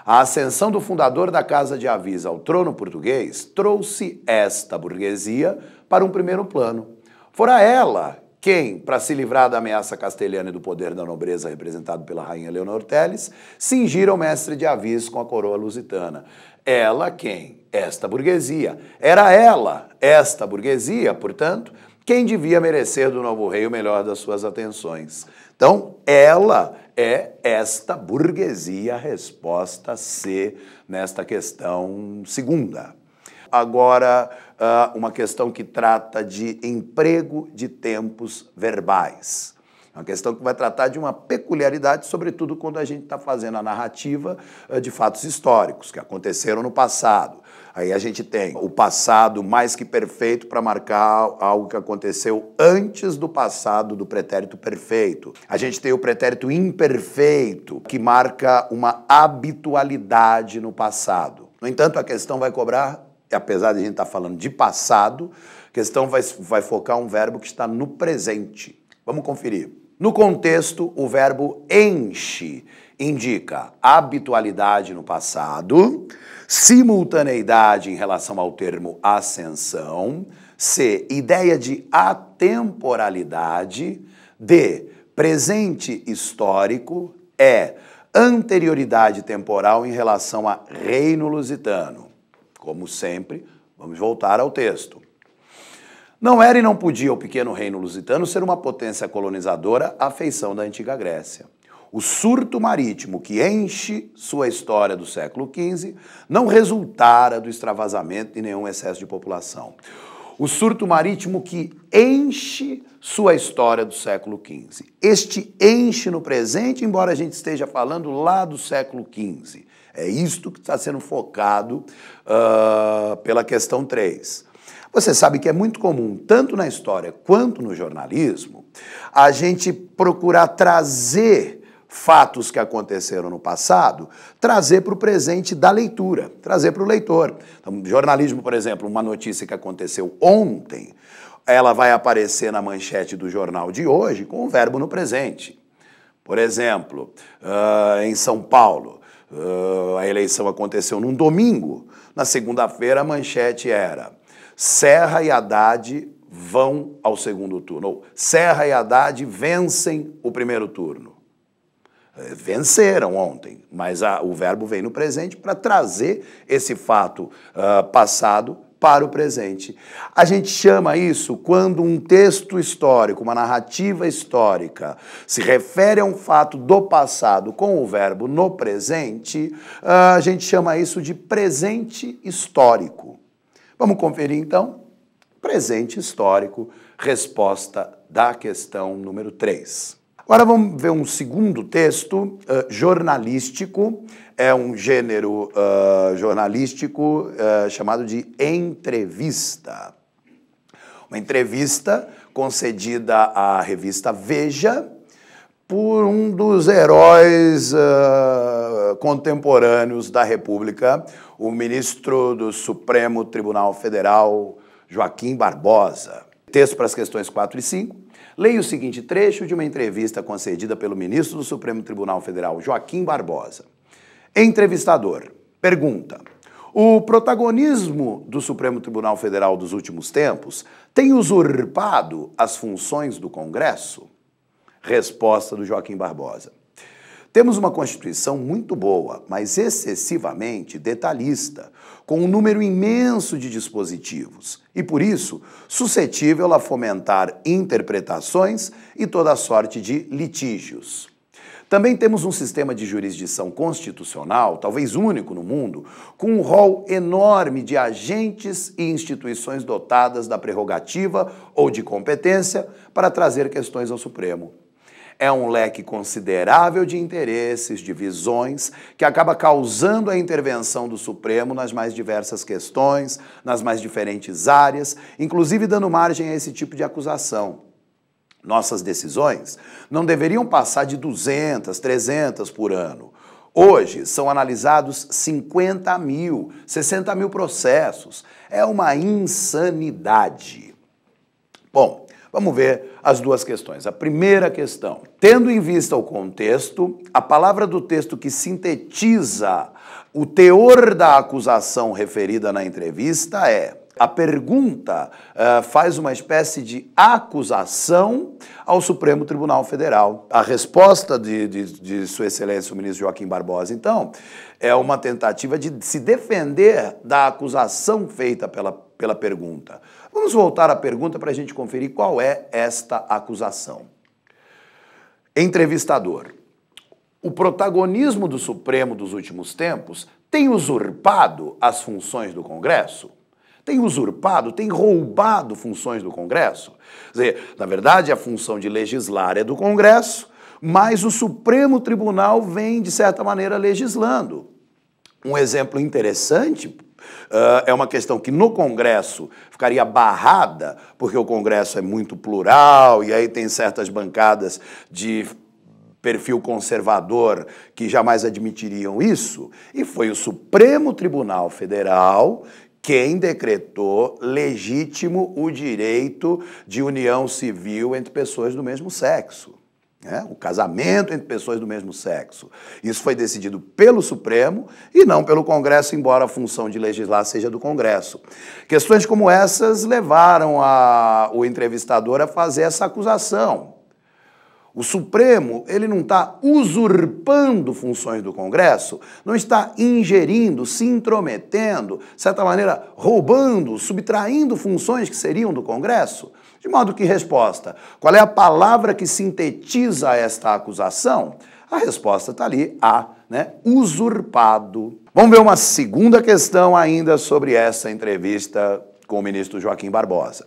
A ascensão do fundador da Casa de Avis ao trono português trouxe esta burguesia para um primeiro plano. Fora ela quem, para se livrar da ameaça castelhana e do poder da nobreza representado pela rainha Leonor Teles, cingira o mestre de Avis com a coroa lusitana. Ela quem? Esta burguesia. Era ela, esta burguesia, portanto, quem devia merecer do novo rei o melhor das suas atenções. Então, ela é esta burguesia, resposta C nesta questão segunda. Agora, uma questão que trata de emprego de tempos verbais. É uma questão que vai tratar de uma peculiaridade, sobretudo quando a gente está fazendo a narrativa de fatos históricos que aconteceram no passado. Aí a gente tem o passado mais que perfeito para marcar algo que aconteceu antes do passado do pretérito perfeito. A gente tem o pretérito imperfeito, que marca uma habitualidade no passado. No entanto, a questão vai cobrar, apesar de a gente estar falando de passado, a questão vai focar um verbo que está no presente. Vamos conferir. No contexto, o verbo enche indica habitualidade no passado, simultaneidade em relação ao termo ascensão, C, ideia de atemporalidade, D, presente histórico, E, anterioridade temporal em relação a reino lusitano. Como sempre, vamos voltar ao texto. Não era e não podia o pequeno reino lusitano ser uma potência colonizadora à feição da antiga Grécia. O surto marítimo que enche sua história do século XV não resultara do extravasamento de nenhum excesso de população. O surto marítimo que enche sua história do século XV. Este enche no presente, embora a gente esteja falando lá do século XV. É isto que está sendo focado pela questão 3. Você sabe que é muito comum, tanto na história quanto no jornalismo, a gente procurar trazer fatos que aconteceram no passado, trazer para o presente da leitura, trazer para o leitor. Então, jornalismo, por exemplo, uma notícia que aconteceu ontem, ela vai aparecer na manchete do jornal de hoje com o verbo no presente. Por exemplo, em São Paulo, a eleição aconteceu num domingo. Na segunda-feira, a manchete era: Serra e Haddad vão ao segundo turno. Ou Serra e Haddad vencem o primeiro turno. Venceram ontem, mas o verbo vem no presente para trazer esse fato passado para o presente. A gente chama isso quando um texto histórico, uma narrativa histórica, se refere a um fato do passado com o verbo no presente, a gente chama isso de presente histórico. Vamos conferir então? Presente histórico, resposta da questão número 3. Agora vamos ver um segundo texto jornalístico, é um gênero jornalístico chamado de entrevista. Uma entrevista concedida à revista Veja por um dos heróis contemporâneos da República, o ministro do Supremo Tribunal Federal, Joaquim Barbosa. Texto para as questões 4 e 5. Leia o seguinte trecho de uma entrevista concedida pelo ministro do Supremo Tribunal Federal, Joaquim Barbosa. Entrevistador, pergunta: o protagonismo do Supremo Tribunal Federal dos últimos tempos tem usurpado as funções do Congresso? Resposta do Joaquim Barbosa: temos uma Constituição muito boa, mas excessivamente detalhista, com um número imenso de dispositivos e, por isso, suscetível a fomentar interpretações e toda sorte de litígios. Também temos um sistema de jurisdição constitucional, talvez único no mundo, com um rol enorme de agentes e instituições dotadas da prerrogativa ou de competência para trazer questões ao Supremo. É um leque considerável de interesses, de visões, que acaba causando a intervenção do Supremo nas mais diversas questões, nas mais diferentes áreas, inclusive dando margem a esse tipo de acusação. Nossas decisões não deveriam passar de 200, 300 por ano. Hoje são analisados 50 mil, 60 mil processos. É uma insanidade. Bom, vamos ver as duas questões. A primeira questão: tendo em vista o contexto, a palavra do texto que sintetiza o teor da acusação referida na entrevista é: a pergunta faz uma espécie de acusação ao Supremo Tribunal Federal. A resposta de Sua Excelência, o ministro Joaquim Barbosa, então, é uma tentativa de se defender da acusação feita pela pergunta. Vamos voltar à pergunta para a gente conferir qual é esta acusação. Entrevistador: o protagonismo do Supremo dos últimos tempos tem usurpado as funções do Congresso? Tem usurpado, tem roubado funções do Congresso? Quer dizer, na verdade, a função de legislar é do Congresso, mas o Supremo Tribunal vem, de certa maneira, legislando. Um exemplo interessante é uma questão que no Congresso ficaria barrada, porque o Congresso é muito plural e aí tem certas bancadas de perfil conservador que jamais admitiriam isso, e foi o Supremo Tribunal Federal quem decretou legítimo o direito de união civil entre pessoas do mesmo sexo. O casamento entre pessoas do mesmo sexo. Isso foi decidido pelo Supremo e não pelo Congresso, embora a função de legislar seja do Congresso. Questões como essas levaram o entrevistador a fazer essa acusação. O Supremo, ele não está usurpando funções do Congresso, não está ingerindo, se intrometendo, de certa maneira, roubando, subtraindo funções que seriam do Congresso? De modo que, resposta: qual é a palavra que sintetiza esta acusação? A resposta está ali, usurpado. Vamos ver uma segunda questão ainda sobre essa entrevista com o ministro Joaquim Barbosa.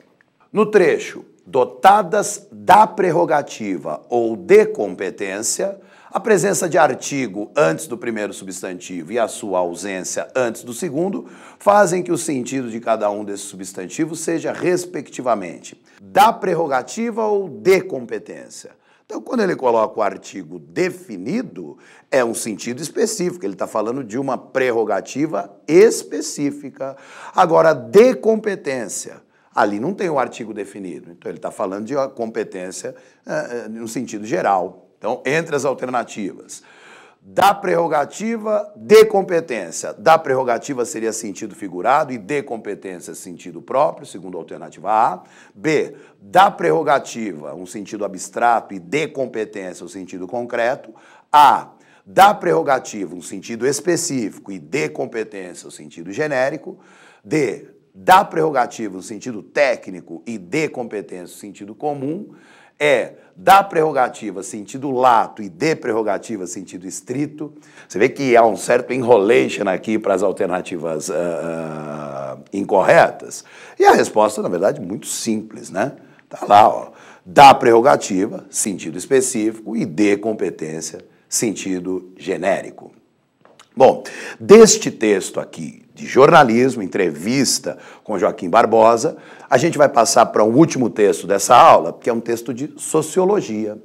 No trecho: dotadas da prerrogativa ou de competência, a presença de artigo antes do primeiro substantivo e a sua ausência antes do segundo fazem que o sentido de cada um desses substantivos seja, respectivamente, da prerrogativa ou de competência. Então, quando ele coloca o artigo definido, é um sentido específico, ele está falando de uma prerrogativa específica. Agora, de competência, Ali não tem o artigo definido. Então, ele está falando de competência no sentido geral. Então, entre as alternativas, da prerrogativa, de competência. Da prerrogativa seria sentido figurado e de competência sentido próprio, segundo a alternativa A. B, da prerrogativa, um sentido abstrato, e de competência, o sentido concreto. A, da prerrogativa, um sentido específico, e de competência, o sentido genérico. D, da prerrogativa, um sentido técnico, e de competência, o sentido comum. Da prerrogativa, sentido lato, e de prerrogativa, sentido estrito. Você vê que há um certo enrolation aqui para as alternativas incorretas. E a resposta, na verdade, muito simples, né? Tá lá, ó. Da prerrogativa, sentido específico, e de competência, sentido genérico. Bom, deste texto aqui de jornalismo, entrevista com Joaquim Barbosa, a gente vai passar para um último texto dessa aula, que é um texto de sociologia.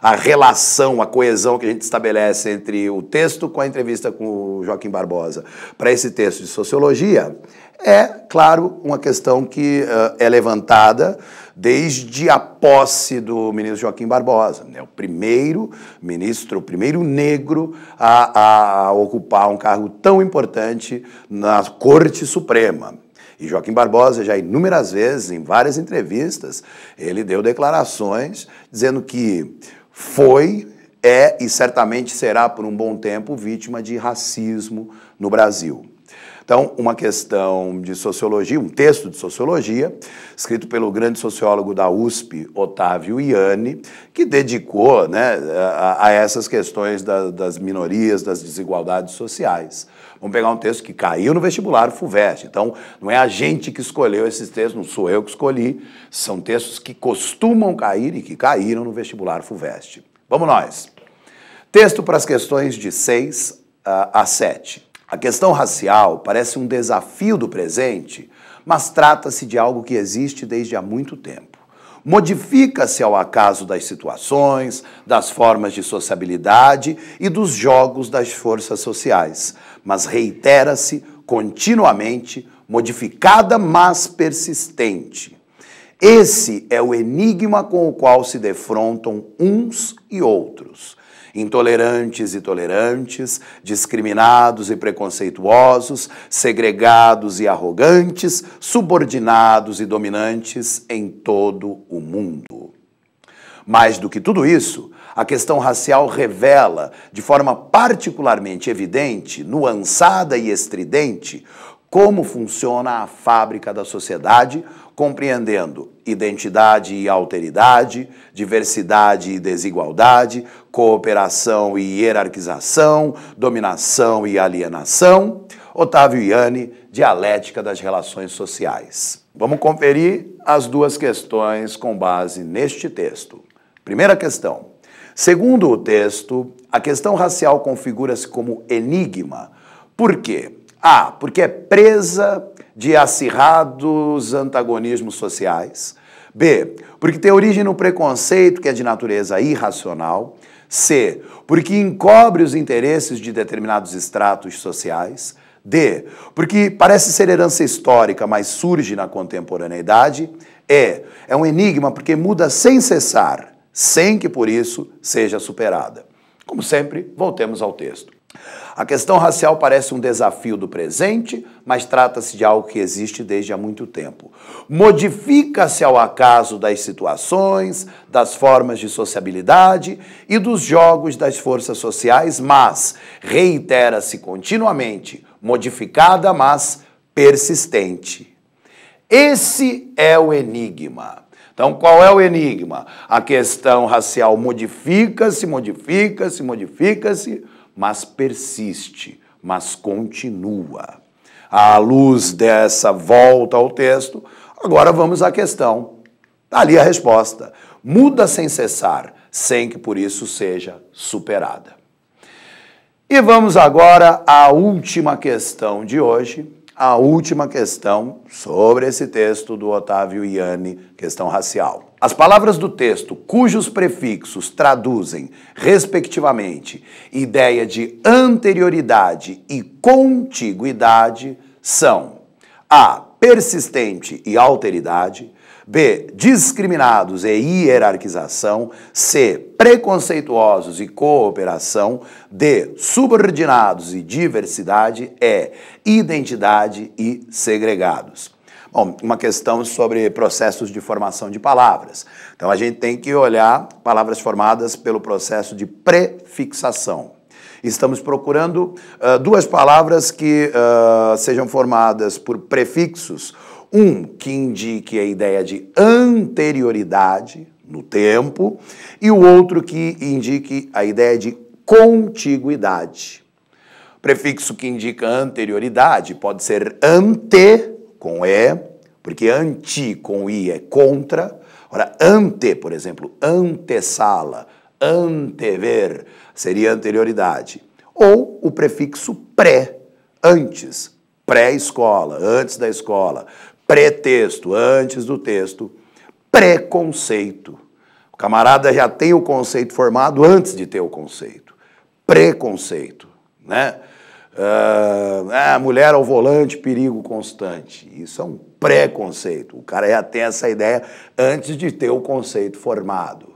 A relação, a coesão que a gente estabelece entre o texto com a entrevista com o Joaquim Barbosa para esse texto de sociologia é, claro, uma questão que é levantada desde a posse do ministro Joaquim Barbosa. É o primeiro ministro, o primeiro negro a ocupar um cargo tão importante na Corte Suprema. E Joaquim Barbosa, já inúmeras vezes, em várias entrevistas, ele deu declarações dizendo que foi, é e certamente será por um bom tempo vítima de racismo no Brasil. Então, uma questão de sociologia, um texto de sociologia, escrito pelo grande sociólogo da USP, Otávio Ianni, que dedicou, né, a essas questões das minorias, das desigualdades sociais. Vamos pegar um texto que caiu no vestibular FUVEST. Então, não é a gente que escolheu esses textos, não sou eu que escolhi, são textos que costumam cair e que caíram no vestibular FUVEST. Vamos nós. Texto para as questões de 6 a 7. A questão racial parece um desafio do presente, mas trata-se de algo que existe desde há muito tempo. Modifica-se ao acaso das situações, das formas de sociabilidade e dos jogos das forças sociais, mas reitera-se continuamente, modificada, mas persistente. Esse é o enigma com o qual se defrontam uns e outros. Intolerantes e tolerantes, discriminados e preconceituosos, segregados e arrogantes, subordinados e dominantes em todo o mundo. Mais do que tudo isso, a questão racial revela, de forma particularmente evidente, nuançada e estridente, como funciona a fábrica da sociedade, compreendendo identidade e alteridade, diversidade e desigualdade, cooperação e hierarquização, dominação e alienação. Otávio Ianni, Dialética das Relações Sociais. Vamos conferir as duas questões com base neste texto. Primeira questão. Segundo o texto, a questão racial configura-se como enigma. Por quê? A, porque é presa de acirrados antagonismos sociais. B, porque tem origem no preconceito, que é de natureza irracional. C, porque encobre os interesses de determinados estratos sociais. D, porque parece ser herança histórica, mas surge na contemporaneidade. E, é um enigma porque muda sem cessar, sem que por isso seja superada. Como sempre, voltemos ao texto. A questão racial parece um desafio do presente, mas trata-se de algo que existe desde há muito tempo. Modifica-se ao acaso das situações, das formas de sociabilidade e dos jogos das forças sociais, mas reitera-se continuamente, modificada, mas persistente. Esse é o enigma. Então, qual é o enigma? A questão racial modifica-se, modifica-se, modifica-se, mas persiste, mas continua. À luz dessa volta ao texto, agora vamos à questão. Está ali a resposta. Muda sem cessar, sem que por isso seja superada. E vamos agora à última questão de hoje, a última questão sobre esse texto do Otávio Ianni, questão racial. As palavras do texto, cujos prefixos traduzem, respectivamente, ideia de anterioridade e contiguidade, são A, persistente e alteridade. B, discriminados e hierarquização. C, preconceituosos e cooperação. D, subordinados e diversidade. E, identidade e segregados. Bom, uma questão sobre processos de formação de palavras. Então, a gente tem que olhar palavras formadas pelo processo de prefixação. Estamos procurando duas palavras que sejam formadas por prefixos. Um que indique a ideia de anterioridade no tempo e o outro que indique a ideia de contiguidade. Prefixo que indica anterioridade pode ser ante, com E, porque anti com I é contra. Ora, ante, por exemplo, antessala, antever, seria anterioridade. Ou o prefixo pré, antes, pré-escola, antes da escola, pretexto, antes do texto, preconceito. O camarada já tem o conceito formado antes de ter o conceito. Preconceito, né? Mulher ao volante, perigo constante. Isso é um preconceito. O cara já tem essa ideia antes de ter o conceito formado.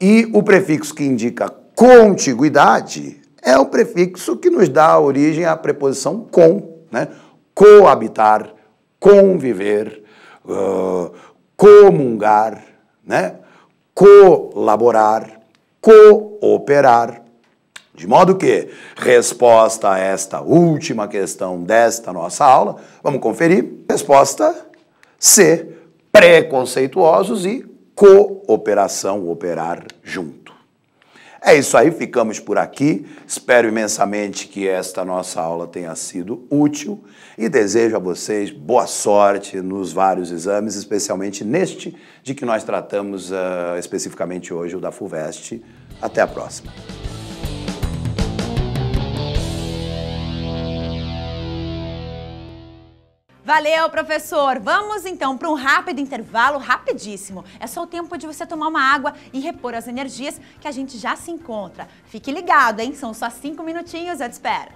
E o prefixo que indica contiguidade é o prefixo que nos dá origem à preposição com, né? Coabitar, conviver, comungar, né? Colaborar, cooperar. De modo que, resposta a esta última questão desta nossa aula, vamos conferir. Resposta C, preconceituosos e cooperação, operar junto. É isso aí, ficamos por aqui. Espero imensamente que esta nossa aula tenha sido útil e desejo a vocês boa sorte nos vários exames, especialmente neste de que nós tratamos especificamente hoje, o da FUVEST. Até a próxima. Valeu, professor! Vamos então para um rápido intervalo, rapidíssimo. É só o tempo de você tomar uma água e repor as energias que a gente já se encontra. Fique ligado, hein? São só 5 minutinhos, eu te espero.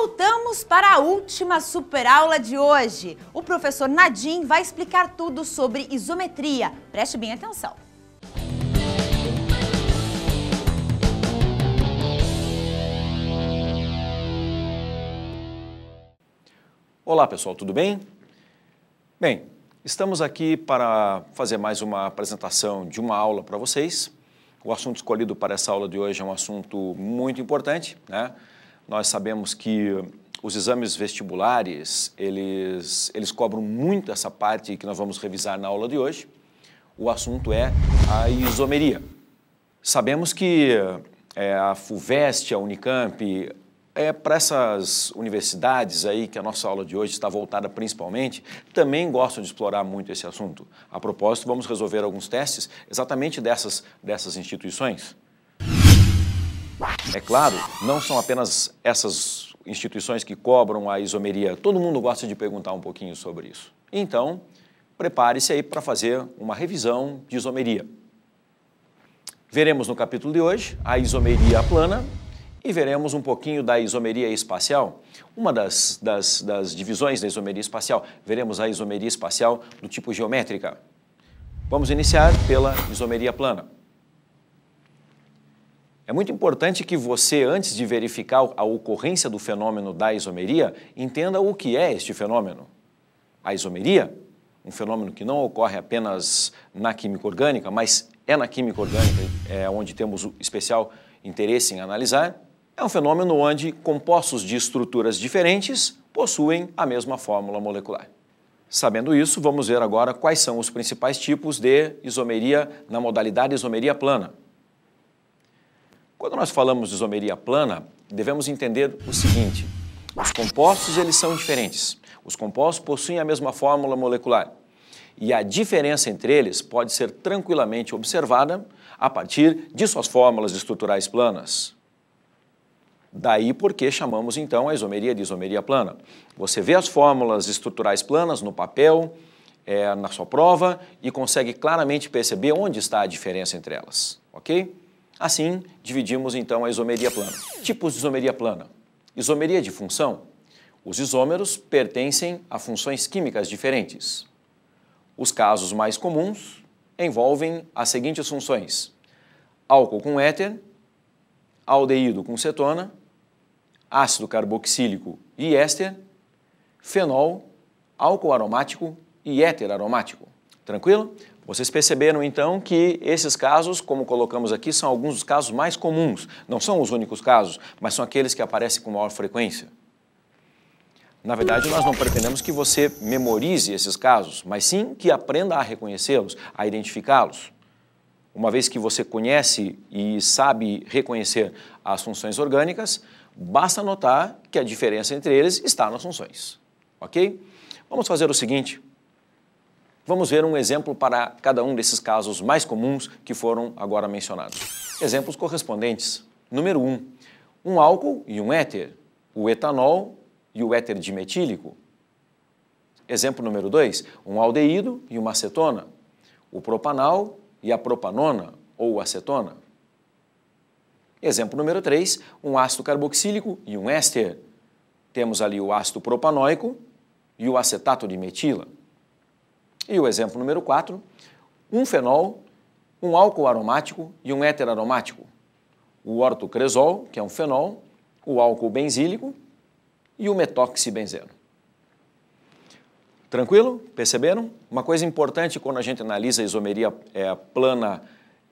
Voltamos para a última super aula de hoje. O professor Nadim vai explicar tudo sobre isometria. Preste bem atenção. Olá pessoal, tudo bem? Bem, estamos aqui para fazer mais uma apresentação de uma aula para vocês. O assunto escolhido para essa aula de hoje é um assunto muito importante, né? Nós sabemos que os exames vestibulares, eles cobram muito essa parte que nós vamos revisar na aula de hoje. O assunto é a isomeria. Sabemos que a FUVEST, a Unicamp, para essas universidades aí que a nossa aula de hoje está voltada principalmente, também gostam de explorar muito esse assunto. A propósito, vamos resolver alguns testes exatamente dessas instituições. É claro, não são apenas essas instituições que cobram a isomeria. Todo mundo gosta de perguntar um pouquinho sobre isso. Então, prepare-se aí para fazer uma revisão de isomeria. Veremos no capítulo de hoje a isomeria plana e veremos um pouquinho da isomeria espacial. Uma das divisões da isomeria espacial, veremos a isomeria espacial do tipo geométrica. Vamos iniciar pela isomeria plana. É muito importante que você, antes de verificar a ocorrência do fenômeno da isomeria, entenda o que é este fenômeno. A isomeria, um fenômeno que não ocorre apenas na química orgânica, mas é na química orgânica onde temos o especial interesse em analisar, é um fenômeno onde compostos de estruturas diferentes possuem a mesma fórmula molecular. Sabendo isso, vamos ver agora quais são os principais tipos de isomeria na modalidade isomeria plana. Quando nós falamos de isomeria plana, devemos entender o seguinte: os compostos eles são diferentes. Os compostos possuem a mesma fórmula molecular e a diferença entre eles pode ser tranquilamente observada a partir de suas fórmulas estruturais planas. Daí porque chamamos então a isomeria de isomeria plana. Você vê as fórmulas estruturais planas no papel, na sua prova e consegue claramente perceber onde está a diferença entre elas, ok? Assim, dividimos então a isomeria plana. Tipos de isomeria plana. Isomeria de função. Os isômeros pertencem a funções químicas diferentes. Os casos mais comuns envolvem as seguintes funções: álcool com éter, aldeído com cetona, ácido carboxílico e éster, fenol, álcool aromático e éter aromático. Tranquilo? Vocês perceberam então que esses casos, como colocamos aqui, são alguns dos casos mais comuns. Não são os únicos casos, mas são aqueles que aparecem com maior frequência. Na verdade, nós não pretendemos que você memorize esses casos, mas sim que aprenda a reconhecê-los, a identificá-los. Uma vez que você conhece e sabe reconhecer as funções orgânicas, basta notar que a diferença entre eles está nas funções. Ok? Vamos fazer o seguinte. Vamos ver um exemplo para cada um desses casos mais comuns que foram agora mencionados. Exemplos correspondentes. Número 1. Um álcool e um éter. O etanol e o éter dimetílico. Exemplo número 2. Um aldeído e uma acetona. O propanal e a propanona ou acetona. Exemplo número 3. Um ácido carboxílico e um éster. Temos ali o ácido propanóico e o acetato de metila. E o exemplo número 4, um fenol, um álcool aromático e um éter aromático. O ortocresol, que é um fenol, o álcool benzílico e o metoxibenzeno. Tranquilo? Perceberam? Uma coisa importante quando a gente analisa a isomeria plana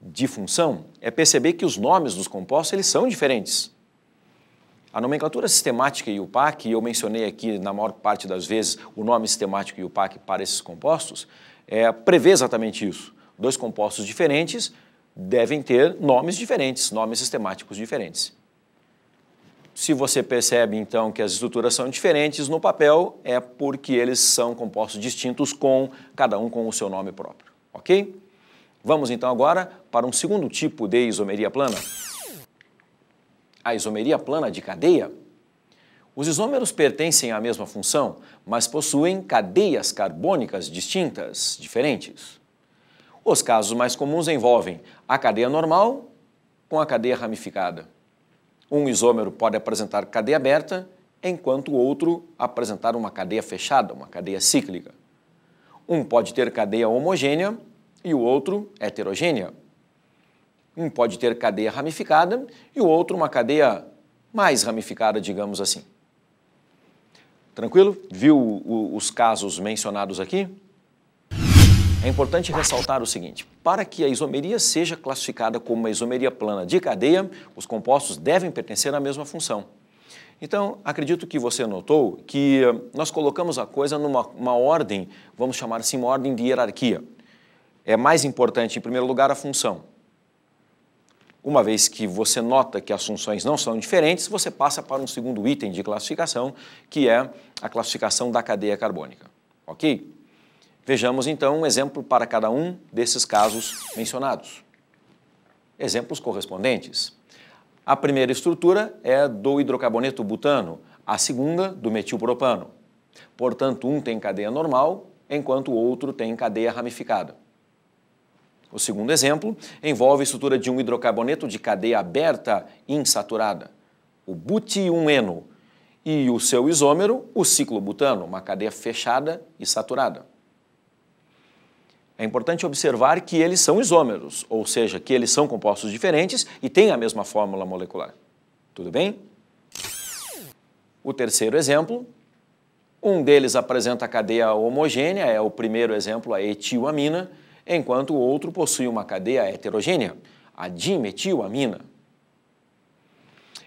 de função é perceber que os nomes dos compostos eles são diferentes. A nomenclatura sistemática IUPAC, e eu mencionei aqui na maior parte das vezes o nome sistemático IUPAC para esses compostos, prevê exatamente isso. Dois compostos diferentes devem ter nomes diferentes, nomes sistemáticos diferentes. Se você percebe, então, que as estruturas são diferentes no papel, é porque eles são compostos distintos, cada um com o seu nome próprio, ok? Vamos, então, agora para um segundo tipo de isomeria plana. A isomeria plana de cadeia. Os isômeros pertencem à mesma função, mas possuem cadeias carbônicas distintas, diferentes. Os casos mais comuns envolvem a cadeia normal com a cadeia ramificada. Um isômero pode apresentar cadeia aberta enquanto o outro apresentar uma cadeia fechada, uma cadeia cíclica. Um pode ter cadeia homogênea e o outro heterogênea. Um pode ter cadeia ramificada e o outro uma cadeia mais ramificada, digamos assim. Tranquilo? Viu os casos mencionados aqui? É importante ressaltar o seguinte: para que a isomeria seja classificada como uma isomeria plana de cadeia, os compostos devem pertencer à mesma função. Então, acredito que você notou que nós colocamos a coisa numa ordem, vamos chamar assim, uma ordem de hierarquia. É mais importante, em primeiro lugar, a função. Uma vez que você nota que as funções não são diferentes, você passa para um segundo item de classificação, que é a classificação da cadeia carbônica. Ok? Vejamos, então, um exemplo para cada um desses casos mencionados. Exemplos correspondentes. A primeira estrutura é do hidrocarboneto butano, a segunda do metilpropano. Portanto, um tem cadeia normal, enquanto o outro tem cadeia ramificada. O segundo exemplo envolve a estrutura de um hidrocarboneto de cadeia aberta insaturada, o buti-1-eno, e o seu isômero, o ciclobutano, uma cadeia fechada e saturada. É importante observar que eles são isômeros, ou seja, que eles são compostos diferentes e têm a mesma fórmula molecular. Tudo bem? O terceiro exemplo, um deles apresenta a cadeia homogênea, é o primeiro exemplo, a etilamina, enquanto o outro possui uma cadeia heterogênea, a dimetilamina.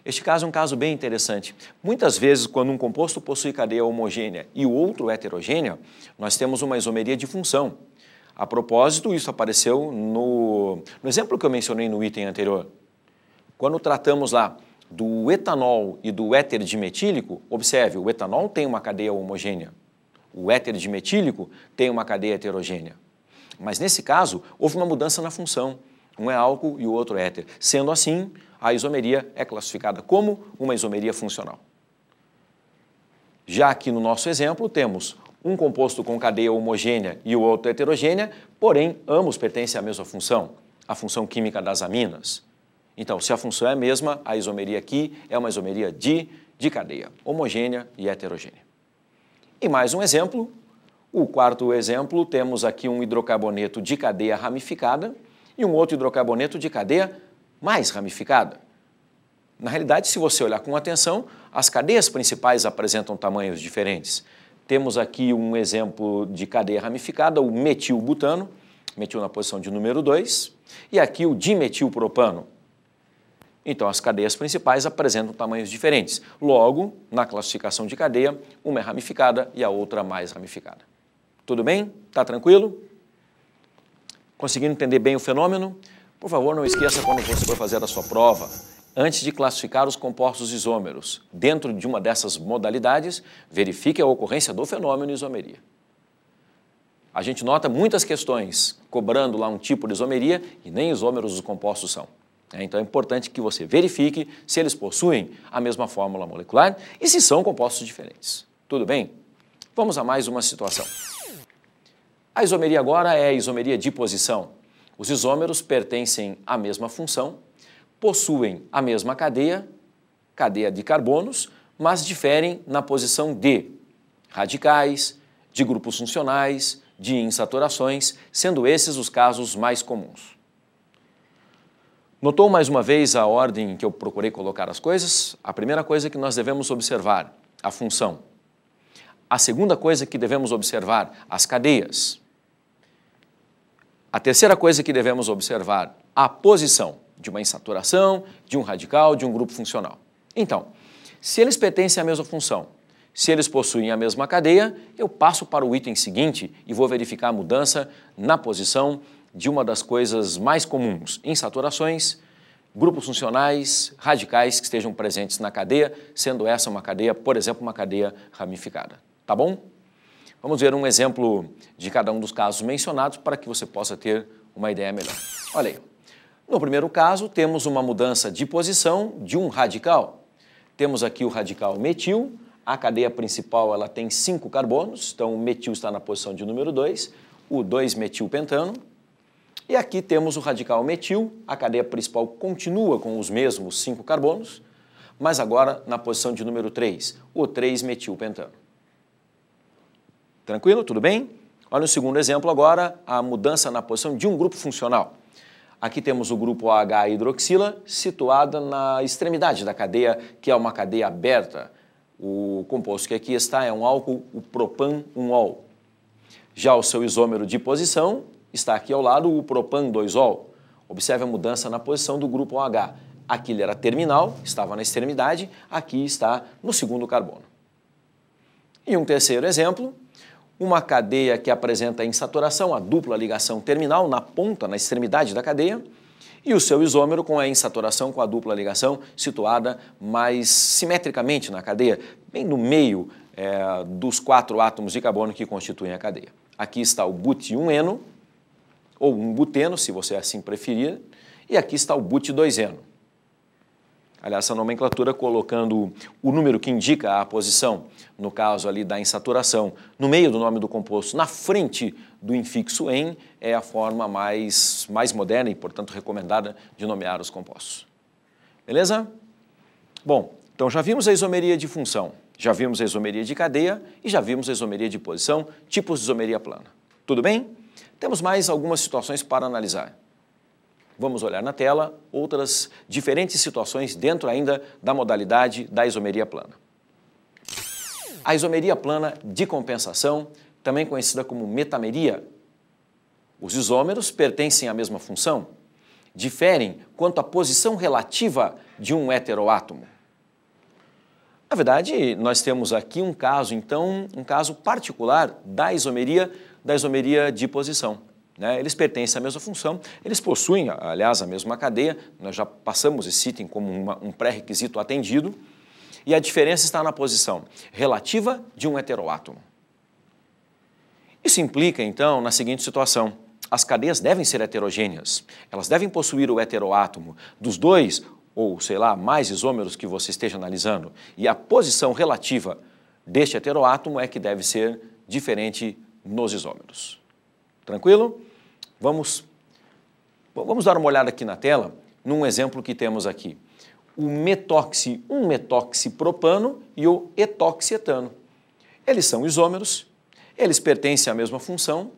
Este caso é um caso bem interessante. Muitas vezes, quando um composto possui cadeia homogênea e o outro heterogênea, nós temos uma isomeria de função. A propósito, isso apareceu no exemplo que eu mencionei no item anterior. Quando tratamos lá do etanol e do éter dimetílico, observe, o etanol tem uma cadeia homogênea, o éter dimetílico tem uma cadeia heterogênea. Mas nesse caso, houve uma mudança na função. Um é álcool e o outro é éter. Sendo assim, a isomeria é classificada como uma isomeria funcional. Já que no nosso exemplo temos um composto com cadeia homogênea e o outro heterogênea, porém, ambos pertencem à mesma função, a função química das aminas. Então, se a função é a mesma, a isomeria aqui é uma isomeria de cadeia, homogênea e heterogênea. E mais um exemplo. O quarto exemplo, temos aqui um hidrocarboneto de cadeia ramificada e um outro hidrocarboneto de cadeia mais ramificada. Na realidade, se você olhar com atenção, as cadeias principais apresentam tamanhos diferentes. Temos aqui um exemplo de cadeia ramificada, o metilbutano, metil na posição de número 2, e aqui o dimetilpropano. Então, as cadeias principais apresentam tamanhos diferentes. Logo, na classificação de cadeia, uma é ramificada e a outra mais ramificada. Tudo bem? Tá tranquilo? Conseguindo entender bem o fenômeno? Por favor, não esqueça quando você for fazer a sua prova, antes de classificar os compostos isômeros, dentro de uma dessas modalidades, verifique a ocorrência do fenômeno isomeria. A gente nota muitas questões cobrando lá um tipo de isomeria e nem isômeros os compostos são. Então é importante que você verifique se eles possuem a mesma fórmula molecular e se são compostos diferentes. Tudo bem? Vamos a mais uma situação. A isomeria agora é a isomeria de posição. Os isômeros pertencem à mesma função, possuem a mesma cadeia de carbonos, mas diferem na posição de radicais, de grupos funcionais, de insaturações, sendo esses os casos mais comuns. Notou mais uma vez a ordem que eu procurei colocar as coisas? A primeira coisa que nós devemos observar, a função. A segunda coisa que devemos observar, as cadeias. A terceira coisa que devemos observar, a posição de uma insaturação, de um radical, de um grupo funcional. Então, se eles pertencem à mesma função, se eles possuem a mesma cadeia, eu passo para o item seguinte e vou verificar a mudança na posição de uma das coisas mais comuns, insaturações, grupos funcionais, radicais que estejam presentes na cadeia, sendo essa uma cadeia, por exemplo, uma cadeia ramificada. Tá bom? Vamos ver um exemplo de cada um dos casos mencionados para que você possa ter uma ideia melhor. Olha aí. No primeiro caso, temos uma mudança de posição de um radical. Temos aqui o radical metil, a cadeia principal ela tem 5 carbonos, então o metil está na posição de número 2, o 2-metilpentano. E aqui temos o radical metil, a cadeia principal continua com os mesmos 5 carbonos, mas agora na posição de número 3, o 3-metilpentano. Tranquilo? Tudo bem? Olha o segundo exemplo agora, a mudança na posição de um grupo funcional. Aqui temos o grupo OH-hidroxila, situada na extremidade da cadeia, que é uma cadeia aberta. O composto que aqui está é um álcool, o propan-1-ol. Já o seu isômero de posição está aqui ao lado, o propan-2-ol. Observe a mudança na posição do grupo OH. Aqui ele era terminal, estava na extremidade, aqui está no segundo carbono. E um terceiro exemplo, uma cadeia que apresenta insaturação, a dupla ligação terminal na ponta, na extremidade da cadeia, e o seu isômero com a insaturação com a dupla ligação situada mais simetricamente na cadeia, bem no meio dos 4 átomos de carbono que constituem a cadeia. Aqui está o but1-eno, ou um buteno, se você assim preferir, e aqui está o but2-eno. Aliás, essa nomenclatura colocando o número que indica a posição, no caso ali da insaturação, no meio do nome do composto, na frente do infixo em, é a forma mais moderna e, portanto, recomendada de nomear os compostos. Beleza? Bom, então já vimos a isomeria de função, já vimos a isomeria de cadeia e já vimos a isomeria de posição, tipos de isomeria plana. Tudo bem? Temos mais algumas situações para analisar. Vamos olhar na tela outras diferentes situações dentro ainda da modalidade da isomeria plana. A isomeria plana de compensação, também conhecida como metameria. Os isômeros pertencem à mesma função, diferem quanto à posição relativa de um heteroátomo. Na verdade, nós temos aqui um caso, então, um caso particular da isomeria de posição. Eles pertencem à mesma função, eles possuem, aliás, a mesma cadeia, nós já passamos esse item como um pré-requisito atendido, e a diferença está na posição relativa de um heteroátomo. Isso implica, então, na seguinte situação: as cadeias devem ser heterogêneas, elas devem possuir o heteroátomo dos 2, ou sei lá, mais isômeros que você esteja analisando, e a posição relativa deste heteroátomo é que deve ser diferente nos isômeros. Tranquilo? Vamos dar uma olhada aqui na tela, num exemplo que temos aqui. O um metoxipropano e o etoxietano. Eles são isômeros, eles pertencem à mesma função,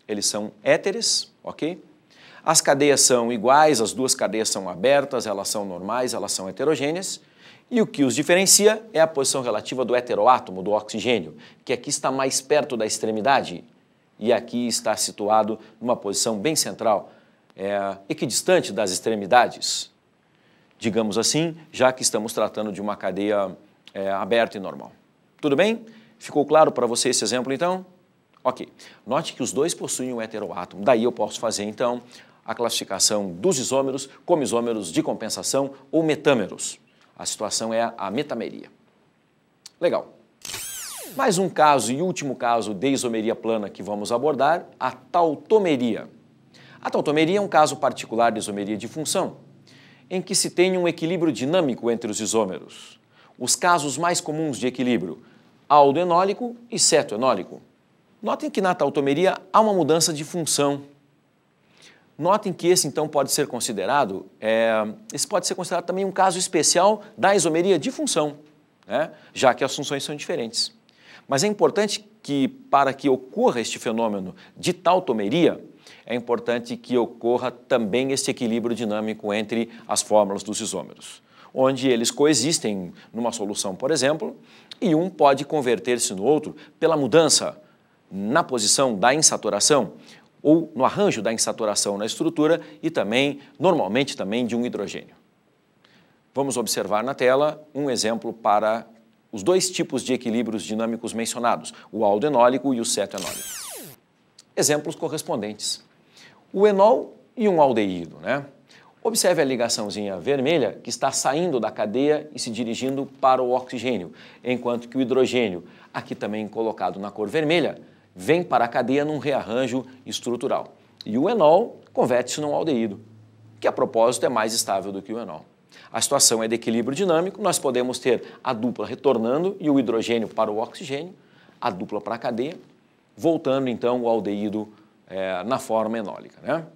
eles são éteres, ok? As cadeias são iguais, as duas cadeias são abertas, elas são normais, elas são heterogêneas, e o que os diferencia é a posição relativa do heteroátomo, do oxigênio, que aqui está mais perto da extremidade, e aqui está situado numa posição bem central, equidistante das extremidades, digamos assim, já que estamos tratando de uma cadeia aberta e normal. Tudo bem? Ficou claro para você esse exemplo, então? Ok. Note que os dois possuem um heteroátomo, daí eu posso fazer, então, a classificação dos isômeros como isômeros de compensação ou metâmeros. A situação é a metameria. Legal. Mais um caso e último caso de isomeria plana que vamos abordar, a tautomeria. A tautomeria é um caso particular de isomeria de função, em que se tem um equilíbrio dinâmico entre os isômeros. Os casos mais comuns de equilíbrio, aldoenólico e cetoenólico. Notem que na tautomeria há uma mudança de função. Notem que esse, então, pode ser considerado também um caso especial da isomeria de função, já que as funções são diferentes. Mas é importante que, para que ocorra este fenômeno de tautomeria, é importante que ocorra também esse equilíbrio dinâmico entre as fórmulas dos isômeros, onde eles coexistem numa solução, por exemplo, e um pode converter-se no outro pela mudança na posição da insaturação ou no arranjo da insaturação na estrutura e também, normalmente, também de um hidrogênio. Vamos observar na tela um exemplo para os dois tipos de equilíbrios dinâmicos mencionados, o aldoenólico e o cetoenólico. Exemplos correspondentes. O enol e um aldeído, Observe a ligaçãozinha vermelha que está saindo da cadeia e se dirigindo para o oxigênio, enquanto que o hidrogênio, aqui também colocado na cor vermelha, vem para a cadeia num rearranjo estrutural. E o enol converte-se num aldeído, que a propósito é mais estável do que o enol. A situação é de equilíbrio dinâmico, nós podemos ter a dupla retornando e o hidrogênio para o oxigênio, a dupla para a cadeia, voltando então o aldeído na forma enólica.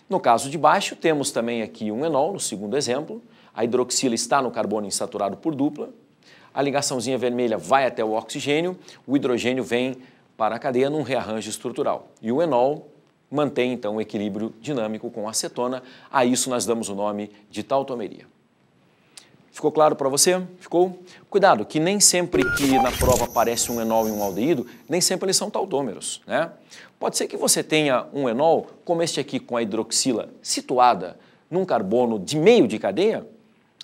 No caso de baixo, temos também aqui um enol, no segundo exemplo, a hidroxila está no carbono insaturado por dupla, a ligaçãozinha vermelha vai até o oxigênio, o hidrogênio vem para a cadeia num rearranjo estrutural. E o enol mantém, então, o equilíbrio dinâmico com a acetona. A isso nós damos o nome de tautomeria. Ficou claro para você? Ficou? Cuidado, que nem sempre que na prova aparece um enol e um aldeído, nem sempre eles são tautômeros, né? Pode ser que você tenha um enol, como este aqui com a hidroxila situada num carbono de meio de cadeia,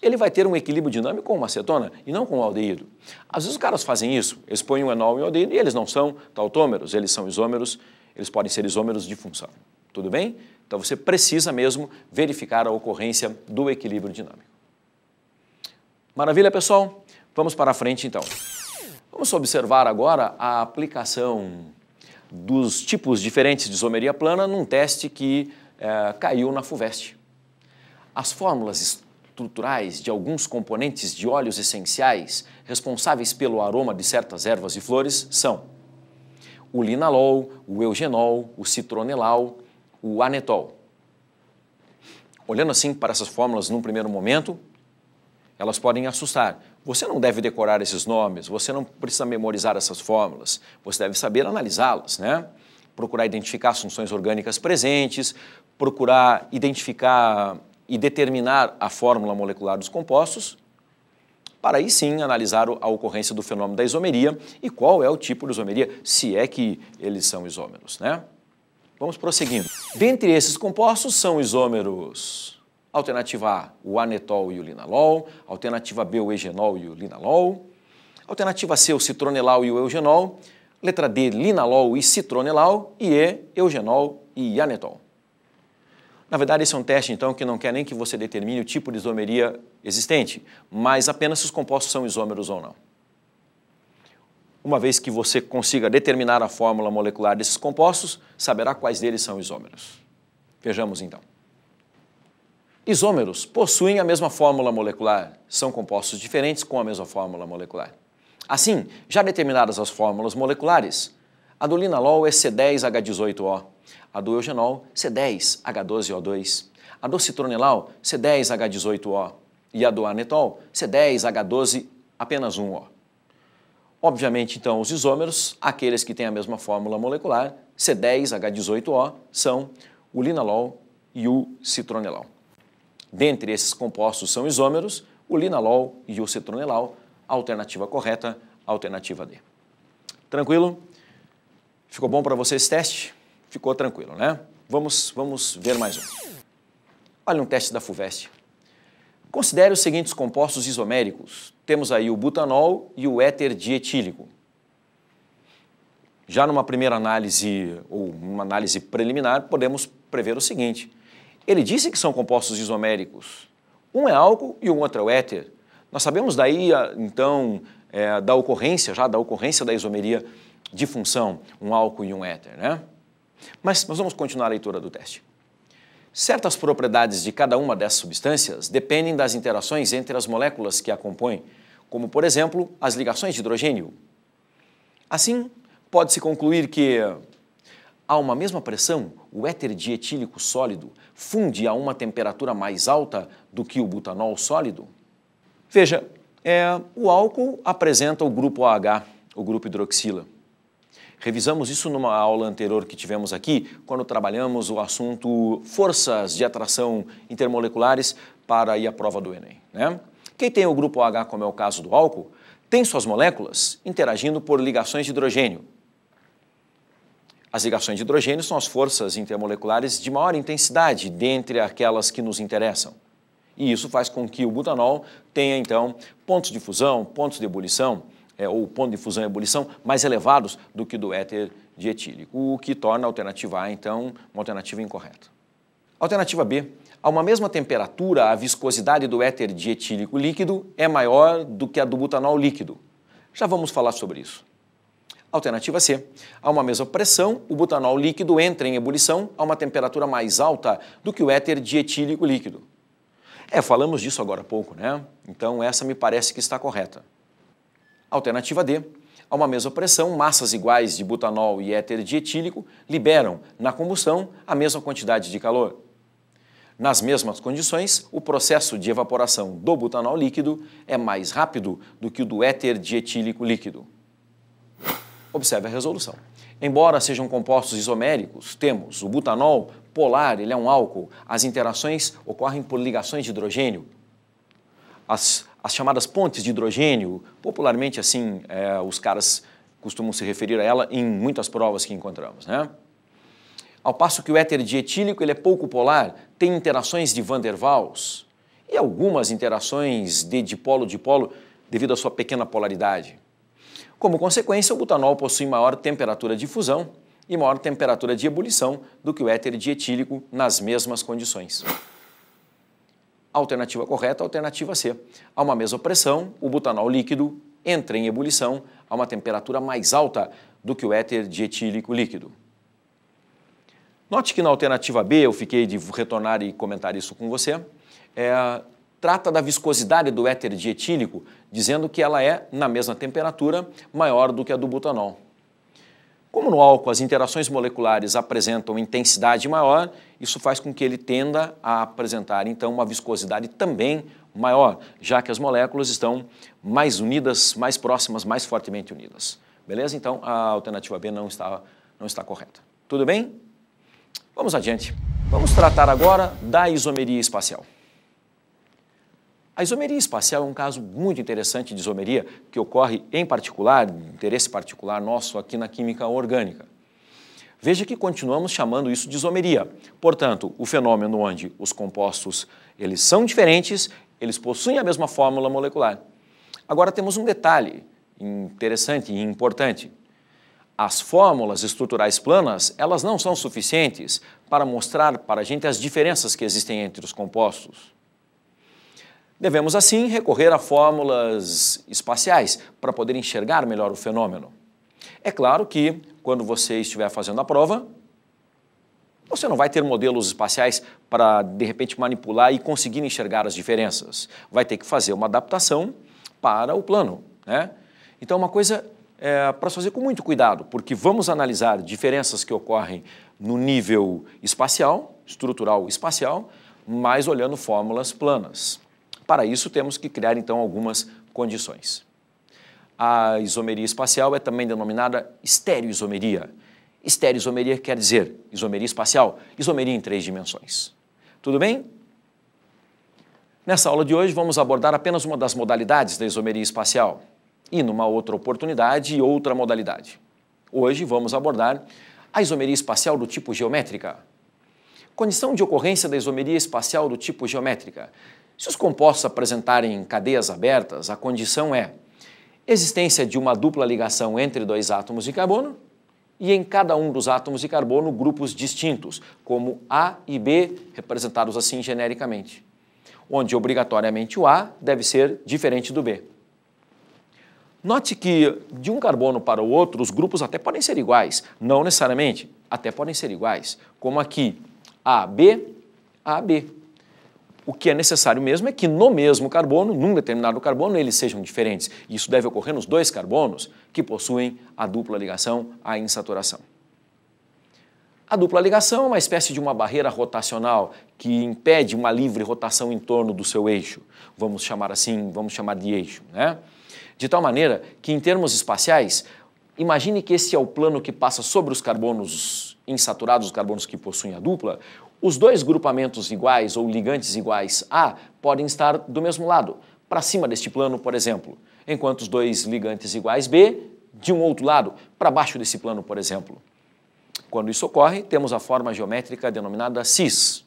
ele vai ter um equilíbrio dinâmico com uma acetona e não com o aldeído. Às vezes os caras fazem isso, eles põem um enol e um aldeído e eles não são tautômeros, eles são isômeros, eles podem ser isômeros de função. Tudo bem? Então você precisa mesmo verificar a ocorrência do equilíbrio dinâmico. Maravilha, pessoal? Vamos para a frente, então. Vamos observar agora a aplicação dos tipos diferentes de isomeria plana num teste que caiu na FUVEST. As fórmulas estruturais de alguns componentes de óleos essenciais responsáveis pelo aroma de certas ervas e flores são o linalol, o eugenol, o citronelal, o anetol. Olhando assim para essas fórmulas num primeiro momento, elas podem assustar. Você não deve decorar esses nomes, você não precisa memorizar essas fórmulas, você deve saber analisá-las, né? Procurar identificar as funções orgânicas presentes, procurar identificar e determinar a fórmula molecular dos compostos, para aí sim analisar a ocorrência do fenômeno da isomeria e qual é o tipo de isomeria, se é que eles são isômeros, né? Vamos prosseguindo. Dentre esses compostos são isômeros. Alternativa A, o anetol e o linalol. Alternativa B, o eugenol e o linalol. Alternativa C, o citronelal e o eugenol. Letra D, linalol e citronelal. E E, eugenol e anetol. Na verdade, esse é um teste, então, que não quer nem que você determine o tipo de isomeria existente, mas apenas se os compostos são isômeros ou não. Uma vez que você consiga determinar a fórmula molecular desses compostos, saberá quais deles são isômeros. Vejamos, então. Isômeros possuem a mesma fórmula molecular, são compostos diferentes com a mesma fórmula molecular. Assim, já determinadas as fórmulas moleculares, a do linalol é C10H18O, a do eugenol C10H12O2, a do citronelal C10H18O e a do anetol C10H12 apenas 1O. Obviamente, então, os isômeros, aqueles que têm a mesma fórmula molecular, C10H18O, são o linalol e o citronelal. Dentre esses compostos são isômeros, o linalol e o citronelal, alternativa correta, alternativa D. Tranquilo? Ficou bom para você esse teste? Ficou tranquilo, né? Vamos ver mais um. Olha um teste da FUVEST. Considere os seguintes compostos isoméricos. Temos aí o butanol e o éter dietílico. Já numa primeira análise, ou uma análise preliminar, podemos prever o seguinte. Ele disse que são compostos isoméricos. Um é álcool e o outro é o éter. Nós sabemos daí, então, da ocorrência da isomeria de função, um álcool e um éter, né? Mas nós vamos continuar a leitura do teste. Certas propriedades de cada uma dessas substâncias dependem das interações entre as moléculas que a compõem, como, por exemplo, as ligações de hidrogênio. Assim, pode-se concluir que, a uma mesma pressão, o éter dietílico sólido funde a uma temperatura mais alta do que o butanol sólido? Veja, o álcool apresenta o grupo OH, o grupo hidroxila. Revisamos isso numa aula anterior que tivemos aqui, quando trabalhamos o assunto forças de atração intermoleculares para ir à prova do Enem, né? Quem tem o grupo OH, como é o caso do álcool, tem suas moléculas interagindo por ligações de hidrogênio. As ligações de hidrogênio são as forças intermoleculares de maior intensidade dentre aquelas que nos interessam. E isso faz com que o butanol tenha, então, pontos de fusão, pontos de ebulição, ou ponto de fusão e ebulição mais elevados do que do éter dietílico, o que torna a alternativa A, então, uma alternativa incorreta. Alternativa B. A uma mesma temperatura, a viscosidade do éter dietílico líquido é maior do que a do butanol líquido. Já vamos falar sobre isso. Alternativa C. A uma mesma pressão, o butanol líquido entra em ebulição a uma temperatura mais alta do que o éter dietílico líquido. Falamos disso agora há pouco, né? Então essa me parece que está correta. Alternativa D. A uma mesma pressão, massas iguais de butanol e éter dietílico liberam, na combustão, a mesma quantidade de calor. Nas mesmas condições, o processo de evaporação do butanol líquido é mais rápido do que o do éter dietílico líquido. Observe a resolução. Embora sejam compostos isoméricos, temos o butanol polar, ele é um álcool, as interações ocorrem por ligações de hidrogênio. As chamadas pontes de hidrogênio, popularmente assim, os caras costumam se referir a ela em muitas provas que encontramos, né? Ao passo que o éter dietílico ele é pouco polar, tem interações de Van der Waals e algumas interações de dipolo-dipolo devido à sua pequena polaridade. Como consequência, o butanol possui maior temperatura de fusão e maior temperatura de ebulição do que o éter dietílico nas mesmas condições. A alternativa correta é a alternativa C. A uma mesma pressão, o butanol líquido entra em ebulição a uma temperatura mais alta do que o éter dietílico líquido. Note que na alternativa B, eu fiquei de retornar e comentar isso com você, trata da viscosidade do éter dietílico, dizendo que ela é, na mesma temperatura, maior do que a do butanol. Como no álcool as interações moleculares apresentam intensidade maior, isso faz com que ele tenda a apresentar, então, uma viscosidade também maior, já que as moléculas estão mais unidas, mais próximas, mais fortemente unidas. Beleza? Então, a alternativa B não está correta. Tudo bem? Vamos adiante. Vamos tratar agora da isomeria espacial. A isomeria espacial é um caso muito interessante de isomeria que ocorre em particular, interesse particular nosso aqui na química orgânica. Veja que continuamos chamando isso de isomeria. Portanto, o fenômeno onde os compostos eles são diferentes, eles possuem a mesma fórmula molecular. Agora temos um detalhe interessante e importante. As fórmulas estruturais planas, elas não são suficientes para mostrar para a gente as diferenças que existem entre os compostos. Devemos, assim, recorrer a fórmulas espaciais para poder enxergar melhor o fenômeno. É claro que, quando você estiver fazendo a prova, você não vai ter modelos espaciais para, de repente, manipular e conseguir enxergar as diferenças. Vai ter que fazer uma adaptação para o plano, né? Então, uma coisa para se fazer com muito cuidado, porque vamos analisar diferenças que ocorrem no nível espacial, estrutural espacial, mas olhando fórmulas planas. Para isso, temos que criar, então, algumas condições. A isomeria espacial é também denominada estereoisomeria. Estereoisomeria quer dizer isomeria espacial, isomeria em 3 dimensões. Tudo bem? Nessa aula de hoje, vamos abordar apenas uma das modalidades da isomeria espacial e, numa outra oportunidade, outra modalidade. Hoje, vamos abordar a isomeria espacial do tipo geométrica. Condição de ocorrência da isomeria espacial do tipo geométrica. Se os compostos apresentarem cadeias abertas, a condição é existência de uma dupla ligação entre 2 átomos de carbono e em cada um dos átomos de carbono grupos distintos, como A e B, representados assim genericamente, onde obrigatoriamente o A deve ser diferente do B. Note que de um carbono para o outro os grupos até podem ser iguais, não necessariamente, até podem ser iguais, como aqui AB, AB. O que é necessário mesmo é que no mesmo carbono, num determinado carbono, eles sejam diferentes. Isso deve ocorrer nos 2 carbonos que possuem a dupla ligação à insaturação. A dupla ligação é uma espécie de uma barreira rotacional que impede uma livre rotação em torno do seu eixo. Vamos chamar assim, vamos chamar de eixo, né? De tal maneira que, em termos espaciais, imagine que esse é o plano que passa sobre os carbonos insaturados, os carbonos que possuem a dupla. Os 2 grupamentos iguais ou ligantes iguais A podem estar do mesmo lado, para cima deste plano, por exemplo, enquanto os 2 ligantes iguais B, de um outro lado, para baixo desse plano, por exemplo. Quando isso ocorre, temos a forma geométrica denominada cis.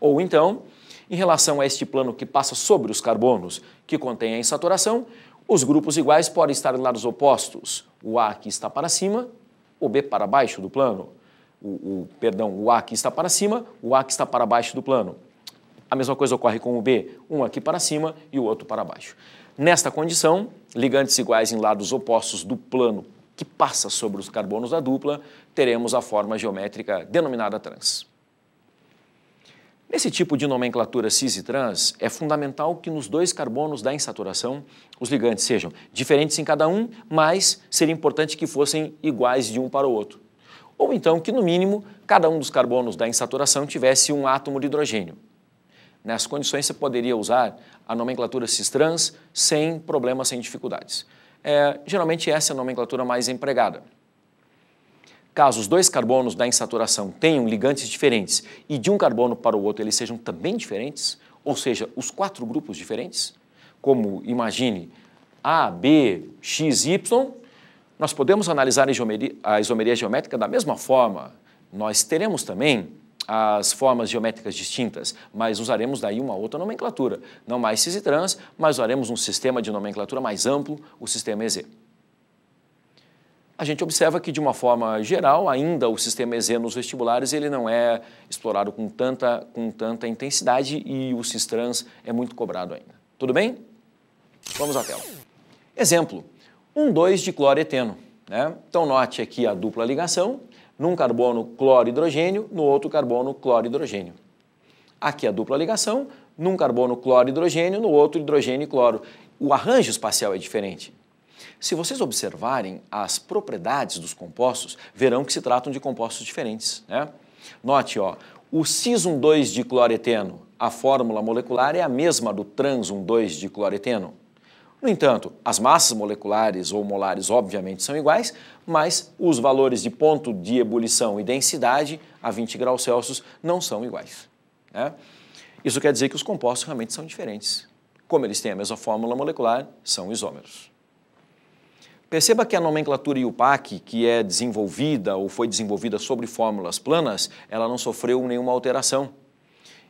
Ou então, em relação a este plano que passa sobre os carbonos que contém a insaturação, os grupos iguais podem estar em lados opostos. O A aqui está para cima, o B para baixo do plano. O A aqui está para cima, o A aqui está para baixo do plano. A mesma coisa ocorre com o B, um aqui para cima e o outro para baixo. Nesta condição, ligantes iguais em lados opostos do plano que passa sobre os carbonos da dupla, teremos a forma geométrica denominada trans. Nesse tipo de nomenclatura cis e trans, é fundamental que nos 2 carbonos da insaturação os ligantes sejam diferentes em cada um, mas seria importante que fossem iguais de um para o outro. Ou então que, no mínimo, cada um dos carbonos da insaturação tivesse um átomo de hidrogênio. Nessas condições, você poderia usar a nomenclatura cis-trans sem problemas, sem dificuldades. Geralmente, essa é a nomenclatura mais empregada. Caso os dois carbonos da insaturação tenham ligantes diferentes e de um carbono para o outro eles sejam também diferentes, ou seja, os 4 grupos diferentes, como, imagine, A, B, X, Y, nós podemos analisar a isomeria geométrica da mesma forma. Nós teremos também as formas geométricas distintas, mas usaremos daí uma outra nomenclatura. Não mais cis e trans, mas usaremos um sistema de nomenclatura mais amplo, o sistema EZ. A gente observa que, de uma forma geral, ainda o sistema EZ nos vestibulares ele não é explorado com tanta intensidade e o cis-trans é muito cobrado ainda. Tudo bem? Vamos à tela. Exemplo, 1,2-dicloreteno. Né? Então, note aqui a dupla ligação, num carbono cloro-hidrogênio, no outro carbono cloro-hidrogênio. Aqui a dupla ligação, num carbono cloro-hidrogênio, no outro hidrogênio e cloro. O arranjo espacial é diferente. Se vocês observarem as propriedades dos compostos, verão que se tratam de compostos diferentes. Né? Note, ó, o cis-1,2-dicloreteno, a fórmula molecular é a mesma do trans-1,2-dicloreteno. No entanto, as massas moleculares ou molares obviamente são iguais, mas os valores de ponto de ebulição e densidade a 20 graus Celsius não são iguais. Né? Isso quer dizer que os compostos realmente são diferentes. Como eles têm a mesma fórmula molecular, são isômeros. Perceba que a nomenclatura IUPAC, que é desenvolvida ou foi desenvolvida sobre fórmulas planas, ela não sofreu nenhuma alteração.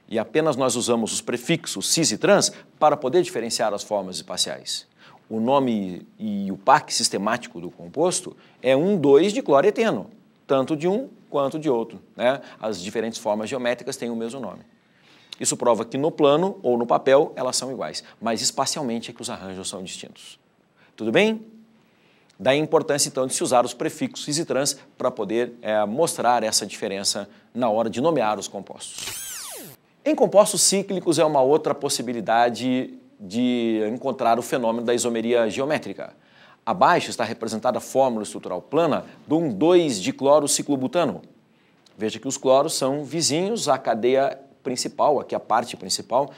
E apenas nós usamos os prefixos cis e trans para poder diferenciar as formas espaciais. O nome IUPAC sistemático do composto é 1,2-dicloreteno, tanto de um quanto de outro. Né? As diferentes formas geométricas têm o mesmo nome. Isso prova que no plano ou no papel elas são iguais, mas espacialmente é que os arranjos são distintos. Tudo bem? Daí a importância, então, de se usar os prefixos cis e trans para poder mostrar essa diferença na hora de nomear os compostos. Em compostos cíclicos é uma outra possibilidade de encontrar o fenômeno da isomeria geométrica. Abaixo está representada a fórmula estrutural plana do 1,2-diclorociclobutano. Veja que os cloros são vizinhos à cadeia principal, aqui a parte principal,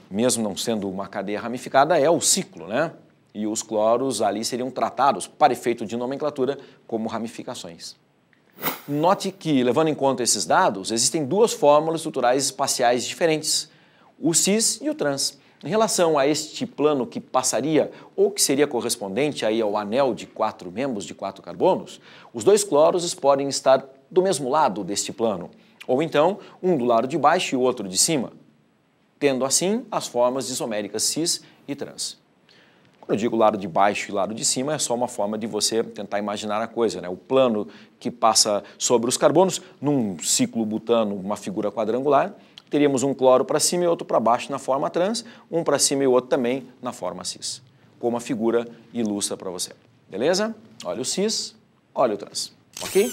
mesmo não sendo uma cadeia ramificada, é o ciclo, né? E os cloros ali seriam tratados, para efeito de nomenclatura, como ramificações. Note que, levando em conta esses dados, existem 2 fórmulas estruturais espaciais diferentes, o cis e o trans. Em relação a este plano que passaria, ou que seria correspondente aí ao anel de 4 membros de 4 carbonos, os 2 cloros podem estar do mesmo lado deste plano, ou então um do lado de baixo e o outro de cima, tendo assim as formas isoméricas cis e trans. Quando eu digo lado de baixo e lado de cima, é só uma forma de você tentar imaginar a coisa, né? O plano que passa sobre os carbonos, num ciclo butano, uma figura quadrangular, teríamos um cloro para cima e outro para baixo na forma trans, um para cima e o outro também na forma cis, como a figura ilustra para você. Beleza? Olha o cis, olha o trans. Ok?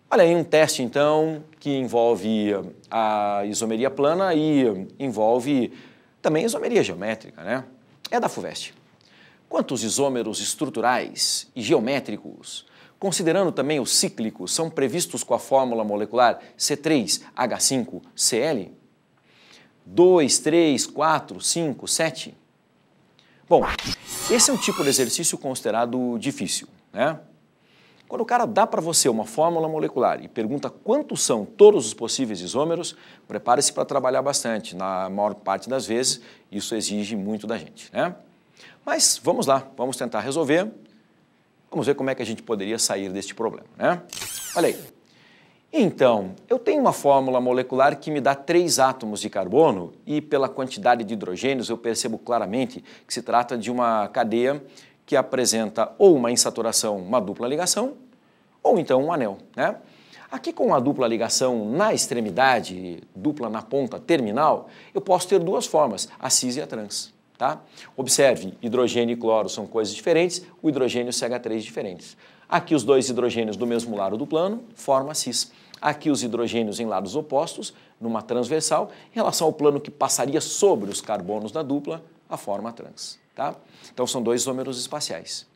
Olha aí um teste, então, que envolve a isomeria plana e envolve também a isomeria geométrica, né? É da FUVEST. Quantos isômeros estruturais e geométricos, considerando também os cíclicos, são previstos com a fórmula molecular C3H5Cl? 2, 3, 4, 5, 7? Bom, esse é um tipo de exercício considerado difícil, né? Quando o cara dá para você uma fórmula molecular e pergunta quantos são todos os possíveis isômeros, prepare-se para trabalhar bastante. Na maior parte das vezes, isso exige muito da gente, né? Mas vamos lá, vamos tentar resolver. Vamos ver como é que a gente poderia sair deste problema, né? Olha aí. Então, eu tenho uma fórmula molecular que me dá 3 átomos de carbono e pela quantidade de hidrogênios eu percebo claramente que se trata de uma cadeia que apresenta ou uma insaturação, uma dupla ligação, ou então um anel, né? Aqui com a dupla ligação na extremidade, dupla na ponta terminal, eu posso ter 2 formas, a cis e a trans, tá? Observe, hidrogênio e cloro são coisas diferentes, o hidrogênio CH3 diferentes. Aqui os 2 hidrogênios do mesmo lado do plano, forma cis. Aqui os hidrogênios em lados opostos, numa transversal, em relação ao plano que passaria sobre os carbonos da dupla, a forma trans. Tá? Então, são 2 isômeros espaciais.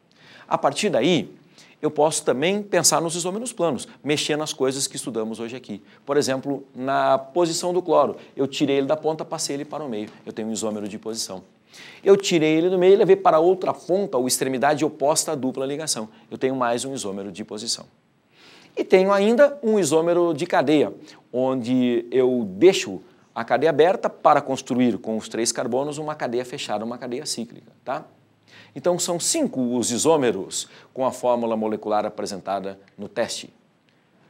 A partir daí, eu posso também pensar nos isômeros planos, mexer nas coisas que estudamos hoje aqui. Por exemplo, na posição do cloro, eu tirei ele da ponta, passei ele para o meio, eu tenho um isômero de posição. Eu tirei ele do meio e levei para a outra ponta, ou extremidade oposta à dupla ligação. Eu tenho mais um isômero de posição. E tenho ainda um isômero de cadeia, onde eu deixo a cadeia aberta para construir com os 3 carbonos uma cadeia fechada, uma cadeia cíclica, tá? Então, são 5 os isômeros com a fórmula molecular apresentada no teste.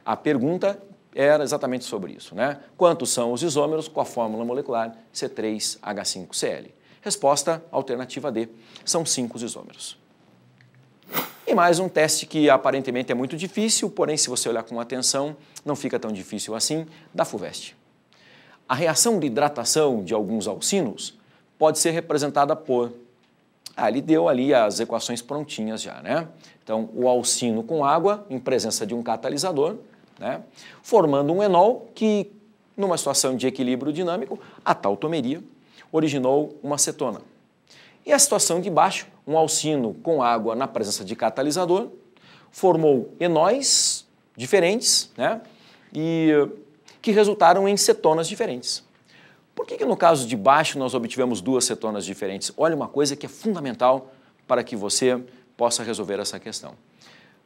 A pergunta era exatamente sobre isso, né? Quantos são os isômeros com a fórmula molecular C3H5Cl? Resposta, alternativa D, são 5 os isômeros. E mais um teste que aparentemente é muito difícil, porém, se você olhar com atenção, não fica tão difícil assim, da FUVEST. A reação de hidratação de alguns alcinos pode ser representada por... ele deu ali as equações prontinhas já, né? Então, o alcino com água, em presença de um catalisador, né? Formando um enol que, numa situação de equilíbrio dinâmico, a tautomeria originou uma cetona. E a situação de baixo, um alcino com água na presença de catalisador, formou enóis diferentes, né? E que resultaram em cetonas diferentes. Por que no caso de baixo nós obtivemos 2 cetonas diferentes? Olha uma coisa que é fundamental para que você possa resolver essa questão.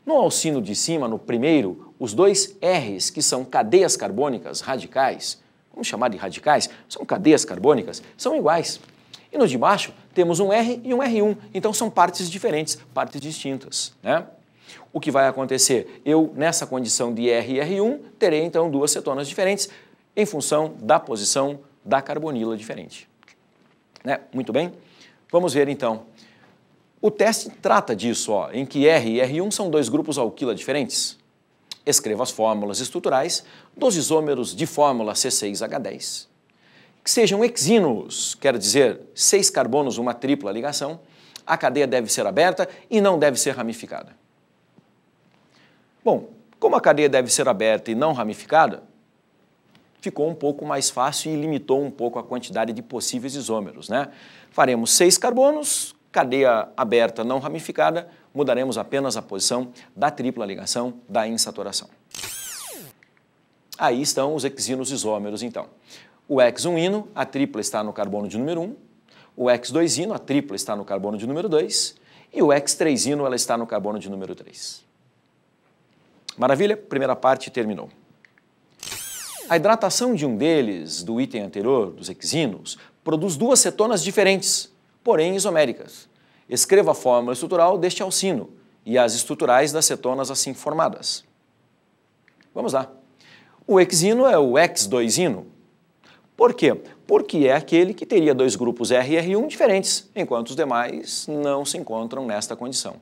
No alcino de cima, no primeiro, os 2 R's, que são cadeias carbônicas radicais, vamos chamar de radicais, são cadeias carbônicas, são iguais. E no de baixo temos um R e um R1, então são partes diferentes, partes distintas, né? O que vai acontecer? Eu, nessa condição de R e R1, terei então 2 cetonas diferentes em função da posição da carbonila diferente. Né? Muito bem? Vamos ver então. O teste trata disso, ó, em que R e R1 são 2 grupos alquila diferentes. Escreva as fórmulas estruturais dos isômeros de fórmula C6H10. Que sejam hexínos, quer dizer, 6 carbonos, uma tripla ligação, a cadeia deve ser aberta e não deve ser ramificada. Bom, como a cadeia deve ser aberta e não ramificada, ficou um pouco mais fácil e limitou um pouco a quantidade de possíveis isômeros, né? Faremos 6 carbonos, cadeia aberta não ramificada, mudaremos apenas a posição da tripla ligação da insaturação. Aí estão os hexínos isômeros, então. O hex-1-ino, a tripla está no carbono de número 1, o hex-2-ino, a tripla está no carbono de número 2, e o hex-3-ino, ela está no carbono de número 3. Maravilha? Primeira parte terminou. A hidratação de um deles, do item anterior, dos hexínos, produz 2 cetonas diferentes, porém isoméricas. Escreva a fórmula estrutural deste alcino e as estruturais das cetonas assim formadas. Vamos lá. O hexino é o hex-2-ino. Por quê? Porque é aquele que teria 2 grupos R e R1 diferentes, enquanto os demais não se encontram nesta condição.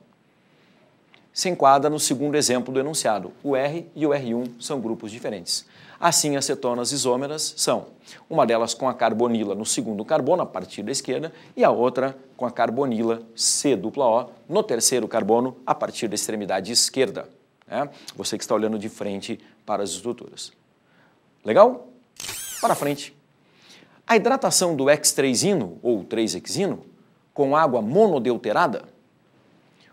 Se enquadra no segundo exemplo do enunciado. O R e o R1 são grupos diferentes. Assim, as cetonas isômeras são uma delas com a carbonila no segundo carbono, a partir da esquerda, e a outra com a carbonila C-O no terceiro carbono, a partir da extremidade esquerda. Né? Você que está olhando de frente para as estruturas. Legal? Para frente. A hidratação do hex-3-ino, ou 3-hexino, com água monodeuterada.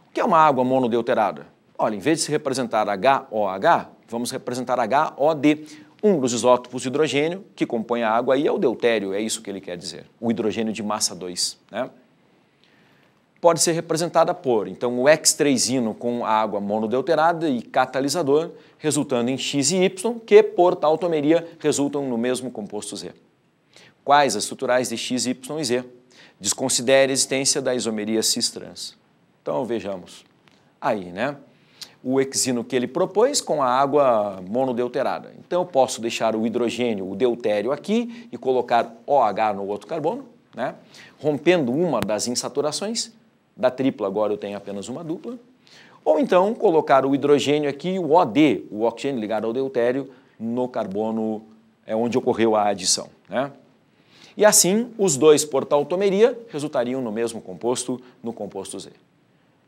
O que é uma água monodeuterada? Olha, em vez de se representar HOH, vamos representar HOD. Um dos isótopos de hidrogênio que compõe a água aí é o deutério, é isso que ele quer dizer, o hidrogênio de massa 2. Né? Pode ser representada por, então, o hex-3-ino com água monodeuterada e catalisador, resultando em X e Y, que, por tautomeria, resultam no mesmo composto Z. Quais as estruturais de X, Y e Z? Desconsidere a existência da isomeria cis-trans. Então, vejamos. Aí, né? O hexino que ele propôs com a água monodeuterada. Então, eu posso deixar o hidrogênio, o deutério aqui e colocar OH no outro carbono, né? Rompendo uma das insaturações. Da tripla, agora eu tenho apenas uma dupla. Ou então, colocar o hidrogênio aqui e o OD, o oxigênio ligado ao deutério, no carbono onde ocorreu a adição, né? E assim, os dois por tautomeria resultariam no mesmo composto, no composto Z.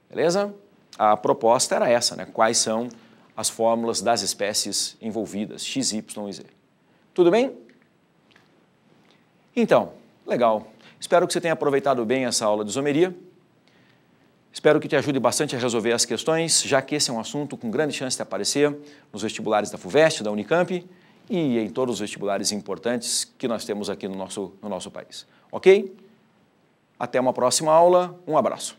Beleza? A proposta era essa, né? Quais são as fórmulas das espécies envolvidas, X, Y e Z. Tudo bem? Então, legal. Espero que você tenha aproveitado bem essa aula de isomeria. Espero que te ajude bastante a resolver as questões, já que esse é um assunto com grande chance de aparecer nos vestibulares da FUVEST, da Unicamp e em todos os vestibulares importantes que nós temos aqui no nosso país. Ok? Até uma próxima aula. Um abraço.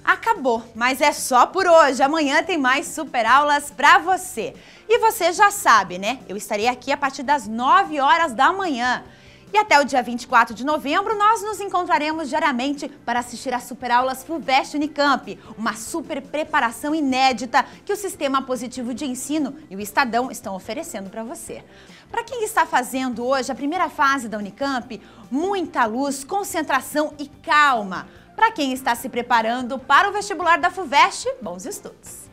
Acabou, mas é só por hoje. Amanhã tem mais super aulas pra você. E você já sabe, né? Eu estarei aqui a partir das 9 horas da manhã. E até o dia 24 de novembro, nós nos encontraremos diariamente para assistir às super aulas FUVEST Unicamp, uma super preparação inédita que o Sistema Positivo de Ensino e o Estadão estão oferecendo para você. Para quem está fazendo hoje a primeira fase da Unicamp, muita luz, concentração e calma. Para quem está se preparando para o vestibular da FUVEST, bons estudos!